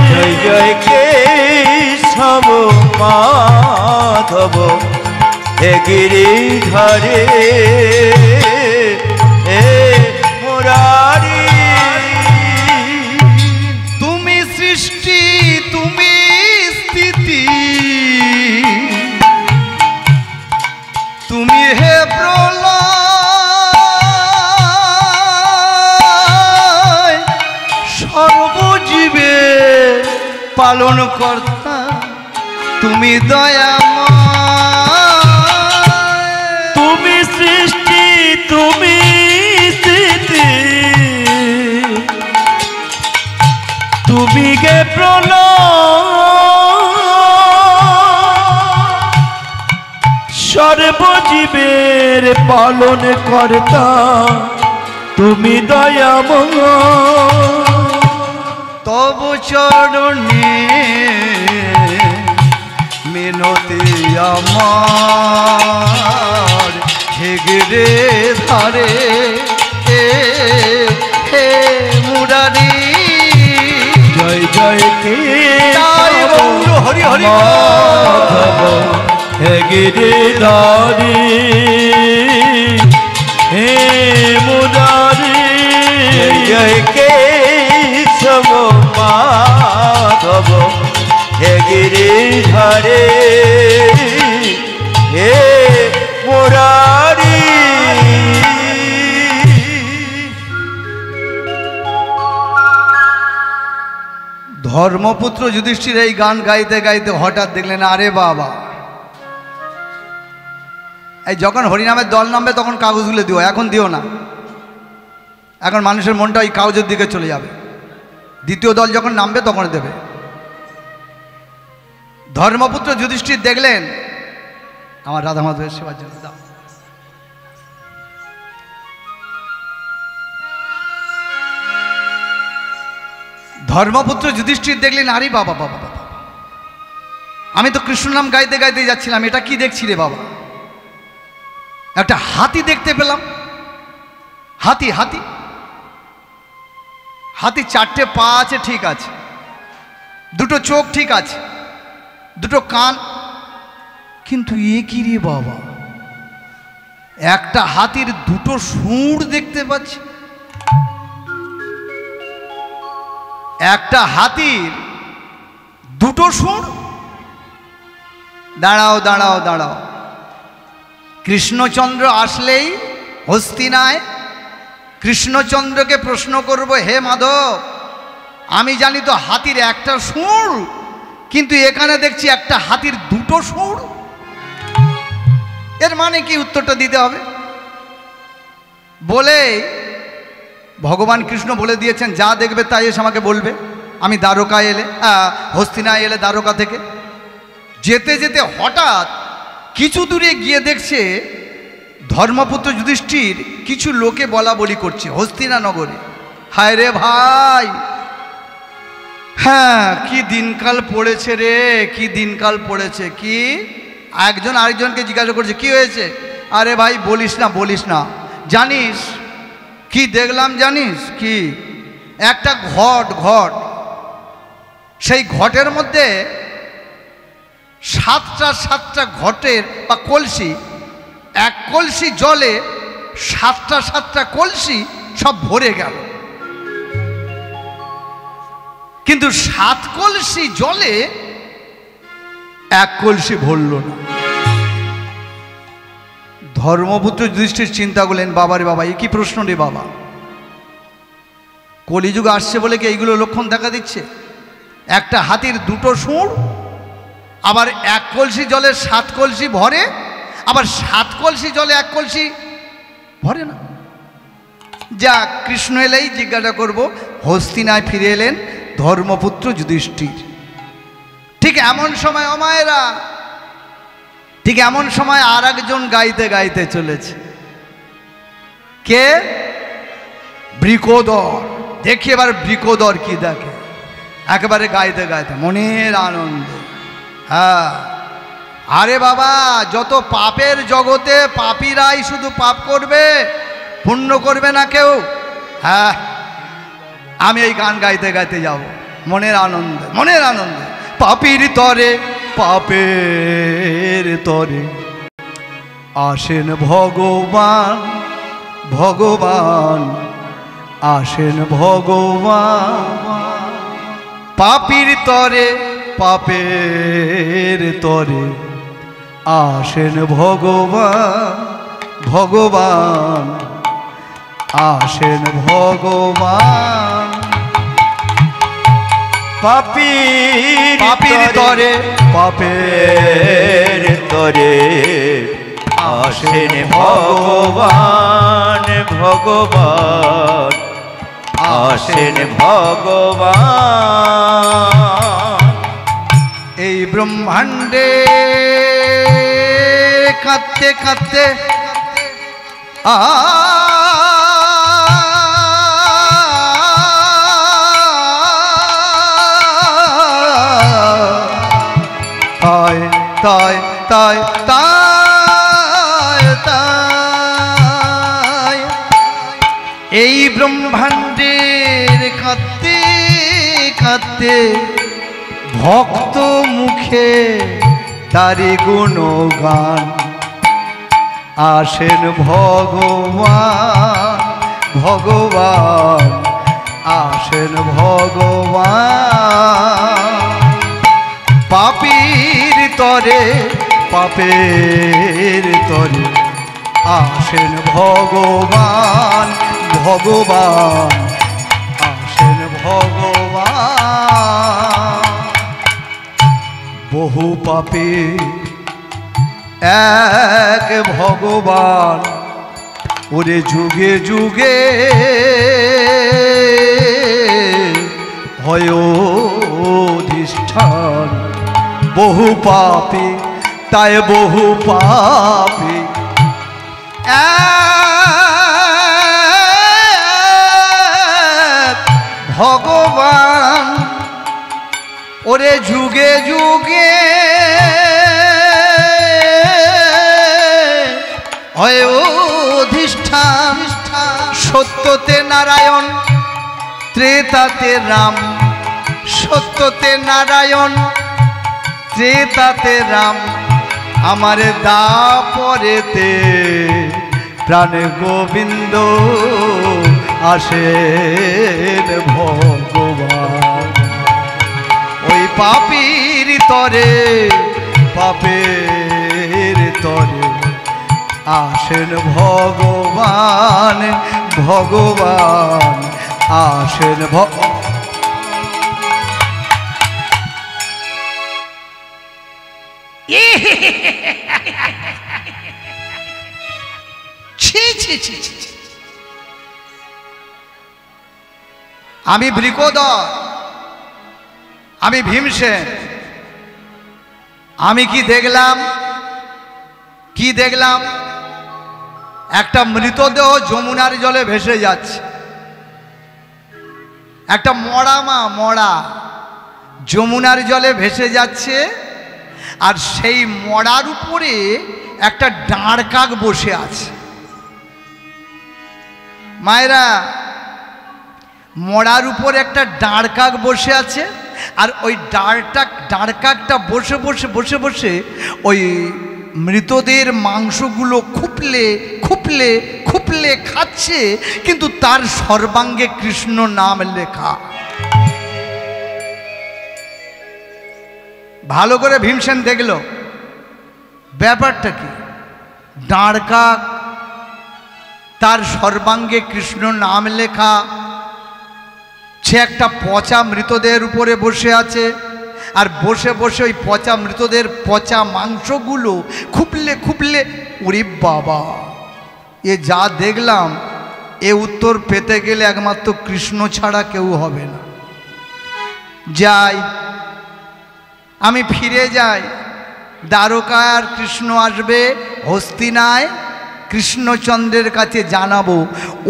জয় জয় কেশব মাধব হে গিরিধারে হে মুরারি। তুমি সৃষ্টি তুমি স্থিতি তুমি হে প্রলয় সর্বজীবে পালন কর্তা তুমি দয়াময়। তুমি সৃষ্টি তুমি স্থিতি তুমি গে প্রলয় সর্বজীবের পালন কর্তা তুমি দয়াময়। তব চরণে মিনতি আমার হে গিরে ধারে হে মুরারি জয় জয় জয় গৌর হরি হরি মাধব হে গিরিধারী হে মুরারি জয় জয় কেশব মাধব হে গিরিধারে হে মুরারি। ধর্মপুত্র যুধিষ্ঠির এই গান গাইতে গাইতে হঠাৎ দেখলেন আরে বাবা, এই যখন হরিনামের দল নামবে তখন কাগজগুলো দিও, এখন দিও না। এখন মানুষের মনটা ওই কাগজের দিকে চলে যাবে। দ্বিতীয় দল যখন নামবে তখন দেবে। ধর্মপুত্র যুধিষ্ঠির দেখলেন আমার রাধা মাধবের সেবার জন্য দাও। ধর্মপুত্র যুধিষ্ঠির দেখলেন আরে বাবা বাবা বাবা, আমি তো কৃষ্ণ নাম গাইতে গাইতে যাচ্ছিলাম, এটা কি দেখছি রে বাবা? একটা হাতি দেখতে পেলাম। হাতি হাতি হাতি চারটে পা আছে, ঠিক আছে, দুটো চোখ ঠিক আছে, দুটো কান, কিন্তু এ কি রে বাবা? একটা হাতির দুটো সুর দেখতে পাচ্ছি। একটা হাতির দুটো সুর। দাঁড়াও দাঁড়াও দাঁড়াও, কৃষ্ণচন্দ্র আসলেই হস্তিনায় কৃষ্ণচন্দ্রকে প্রশ্ন করব, হে মাধব আমি জানি তো হাতির একটা সুর, কিন্তু এখানে দেখছি একটা হাতির দুটো সুর, এর মানে কি? উত্তরটা দিতে হবে। বলে ভগবান কৃষ্ণ বলে দিয়েছেন যা দেখবে তাই এসে আমাকে বলবে। আমি দ্বারকায় এলে হস্তিনায় এলে দ্বারকা থেকে যেতে যেতে হঠাৎ কিছু দূরে গিয়ে দেখছে ধর্মপুত্র যুধিষ্ঠির কিছু লোকে বলা বলি করছে হস্তিনা নগরে। হায় রে ভাই, হ্যাঁ কি দিনকাল পড়েছে রে, কি দিনকাল পড়েছে। কি একজন আরেকজনকে জিজ্ঞাসা করছে কি হয়েছে? আরে ভাই বলিস না বলিস না, জানিস কি দেখলাম জানিস কি? একটা ঘট, সেই ঘটের মধ্যে সাতটা ঘটের বা কলসি, এক কলসি জলে সাতটা কলসি সব ভরে গেল, কিন্তু 7 কলসি জলে এক কলসি ভরল না। ধর্মপুত্র যুধিষ্ঠির চিন্তা করলেন, বাবারে বাবা এ কি প্রশ্ন রে বাবা, কলিযুগ আসছে বলে কি এইগুলো লক্ষণ দেখা দিচ্ছে? একটা হাতির দুটো সুর, আবার এক কলসি জলে 7 কলসি ভরে, আবার 7 কলসি জলে এক কলসি ভরে না। যা কৃষ্ণ এলেই জিজ্ঞাসা করব। হস্তিনায় ফিরে এলেন ধর্মপুত্র যুধিষ্ঠির। ঠিক এমন সময় অমায়েরা, ঠিক এমন সময় আর একজন গাইতে গাইতে চলেছে। কে? বৃকোদর। দেখি এবার বৃকোদর কি দেখে, একেবারে গাইতে গাইতে মনের আনন্দে। হ্যাঁ, আরে বাবা, যত পাপের জগতে পাপীরাই শুধু পাপ করবে, পুণ্য করবে না কেউ। হ্যাঁ, আমি এই গান গাইতে গাইতে যাব মনের আনন্দে, মনের আনন্দে। পাপীর তরে, পাপের তরে আসেন ভগবান, ভগবান আসেন ভগবান। পাপীর তরে, পাপের তরে আসেন ভগবান, ভগবান আসেন ভগবান। পাপীর তরে, পাপের তরে আসেন ভগবান, ভগবান আসেন ভগবান। এই ব্রহ্মাণ্ডে কাঁদতে কাঁদতে তাই তাই তাই তাই এই ব্রহ্মাণ্ডের কাঁদতে কাঁদতে ভক্ত মুখে তারি গুণগান। আসেন ভগবান, ভগবান আসেন ভগবান। পাপীর তরে, পাপের তরে আসেন ভগবান, ভগবান আসেন ভগবান। বহু পাপী এক ভগবান, ওরে যুগে যুগে হয় অধিষ্ঠান। বহু পাপী, তাই বহু পাপী এক ভগবান, ওরে যুগে যুগে হয় অধিষ্ঠান। সত্যতে নারায়ণ, ত্রেতাতে রাম, সত্যতে নারায়ণ, ত্রেতাতে রাম, আমার দাপরেতে প্রাণ গোবিন্দ আসেন ভগবান। ওই পাপীর তরে, পাপের তরে আসেন ভগবান, ভগবান আসেন আমি বৃকোদর, আমি ভীমসেন। আমি কি দেখলাম, কি দেখলাম? একটা মৃতদেহ যমুনার জলে ভেসে যাচ্ছে। একটা মরা মা, মরা যমুনার জলে ভেসে যাচ্ছে, আর সেই মরার উপরে একটা দাঁড় কাক বসে আছে। মায়েরা, মরার উপর একটা দাঁড় কাক বসে আছে, আর ওই দাঁড় কাকটা বসে বসে বসে বসে ওই মৃতদের মাংসগুলো খুপলে খুপলে খুপলে খাচ্ছে, কিন্তু তার সর্বাঙ্গে কৃষ্ণ নাম লেখা। ভালো করে ভীমসেন দেখল ব্যাপারটা কি। দাঁড় কাক, তার সর্বাঙ্গে কৃষ্ণ নাম লেখা, সে একটা পচা মৃতদেহের উপরে বসে আছে, আর বসে বসে ওই পচা মৃতদের পচা মাংসগুলো খুপলে খুপলে। ওরে বাবা, এ যা দেখলাম, এ উত্তর পেতে গেলে একমাত্র কৃষ্ণ ছাড়া কেউ হবে না। যাই, আমি ফিরে যাই। দ্বারকার কৃষ্ণ আসবে, হস্তিনায় কৃষ্ণচন্দ্রের কাছে জানাবো।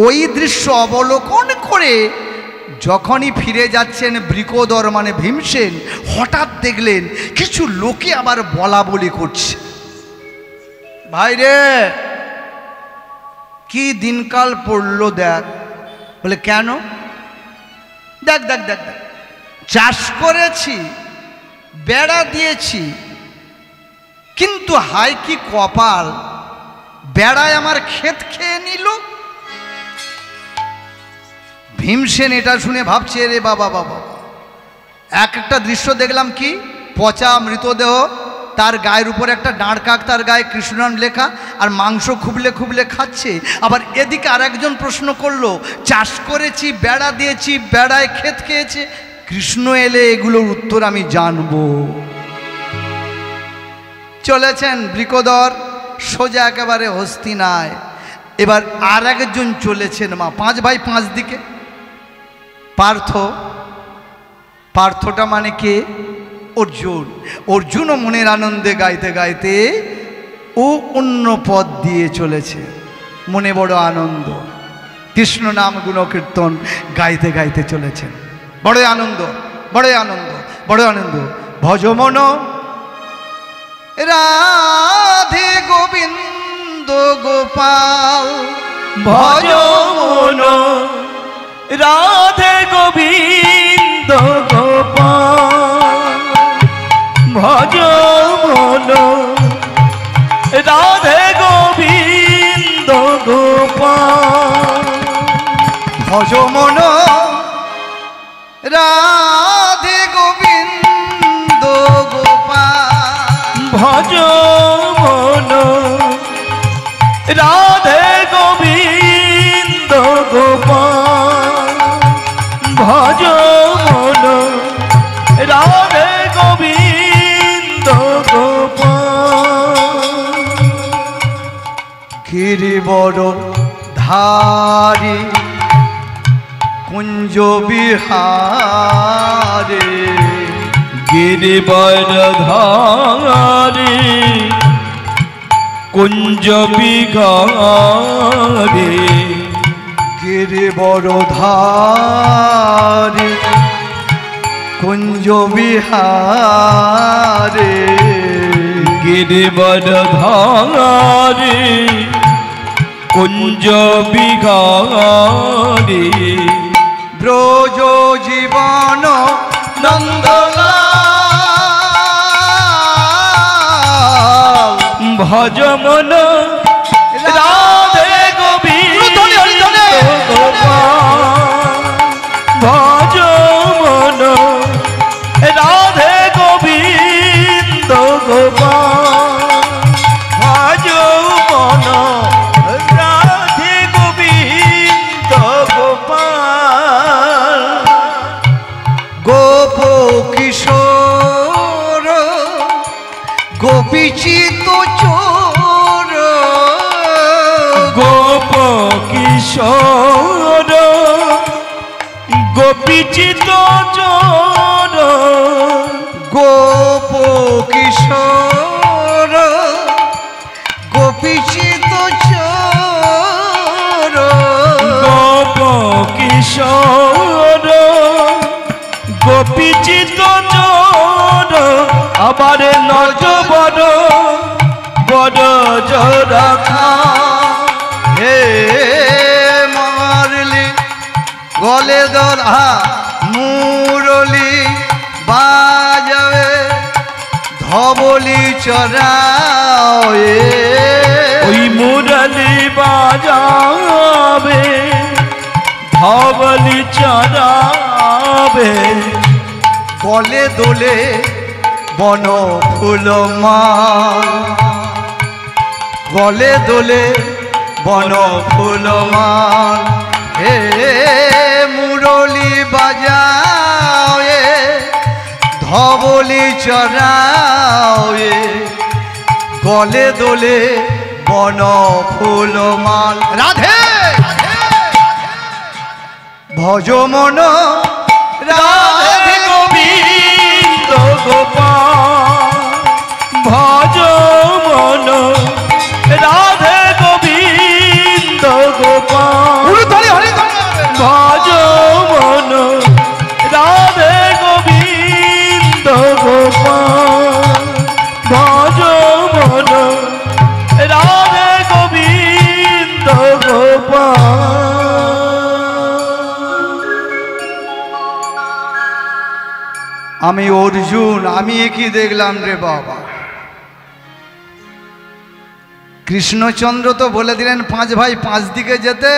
ওই দৃশ্য অবলোকন করে যখনই ফিরে যাচ্ছেন বৃকোদর মানে ভীমসেন হঠাৎ দেখলেন কিছু লোকে আবার বলা বলি করছে, ভাই রে কি দিনকাল পড়লো দেখ। বলে কেন? দেখ দেখ দেখ দেখ, চাষ করেছি, বেড়া দিয়েছি, কিন্তু হাই কি কপাল, বেড়ায় আমার ক্ষেত খেয়ে নিল। ভীমসেন এটা শুনে ভাবছে, রে বাবা বাবা, একটা দৃশ্য দেখলাম কি, পচা মৃতদেহ, তার গায়ের উপর একটা দাঁড় কাক, তার গায়ে কৃষ্ণনাম লেখা, আর মাংস খুবলে খুবলে খাচ্ছে। আবার এদিকে আর একজন প্রশ্ন করলো, চাষ করেছি, বেড়া দিয়েছি, বেড়ায় ক্ষেত খেয়েছে, কৃষ্ণ এলে এগুলোর উত্তর আমি জানবো। চলেছেন বৃকোদর সোজা একেবারে হস্তিনায়। এবার আর একজন চলেছেন মা, 5 ভাই 5 দিকে। পার্থ, পার্থটা মানে কে? অর্জুন। অর্জুনও মনের আনন্দে গাইতে গাইতে ও অন্য পথ দিয়ে চলেছে, মনে বড় আনন্দ, কৃষ্ণ নাম গুণকীর্তন গাইতে গাইতে চলেছেন। বড় আনন্দ, বড় আনন্দ, বড় আনন্দ। ভজমন রাধে গোবিন্দ গোপাল, ভজমন রাধে গোবিন্দ গোপাল, ভজমন রাধে গোবিন্দ গোপাল, ভজমন রাধে গোবিন্দ গোপাল, ভজমন রাধে গোবিন্দ গোপাল, ভজমন রাধে গোবিন্দ গোপাল। গিরিবর ধারি কুঞ্জ বিহারে, গিরিবর ধারি কুঞ্জ বিহারে, গিরিবর ধারি কুঞ্জ বিহারে, গিরিবর ধারি কুঞ্জ বিহারে, ব্রজ জীবন নন্দলাল, ভজমন রাধে গোবিন্দ গোপাল, ভজমন রাধে গোবিন্দ গোপাল, ভজমন রাধে গোবিন্দ গোপাল, গোপ কিশোর গোপীচিত চোর, গোপ কিশোর গোপীচিত চোর, গোপ কিশোর গোপীচিত চোর, গোপ কিশোর গোপীচিত চোর, আবার নজ বড় বড় জোড়া, হে মারলি গলে দোলা মুরলি বাজাবে ধবলি চড়াও, ওই মুরলি বাজাবে ধবলি চড়াবে, গলে দোলে বন ফুল মাল, গলে দোলে বন ফুল মাল, হে মুরলি বাজাও, ধবলি চড়াও, গলে দোলে বন ফুল মাল। রাধে ভজমন রাধে গোবিন্দ গোপাল, ভজমন রাধে গোবিন্দ গোপাল, ভজমন আমি অর্জুন, আমি কি দেখলাম রে বাবা। কৃষ্ণচন্দ্র তো বলে দিলেন 5 ভাই 5 দিকে যেতে।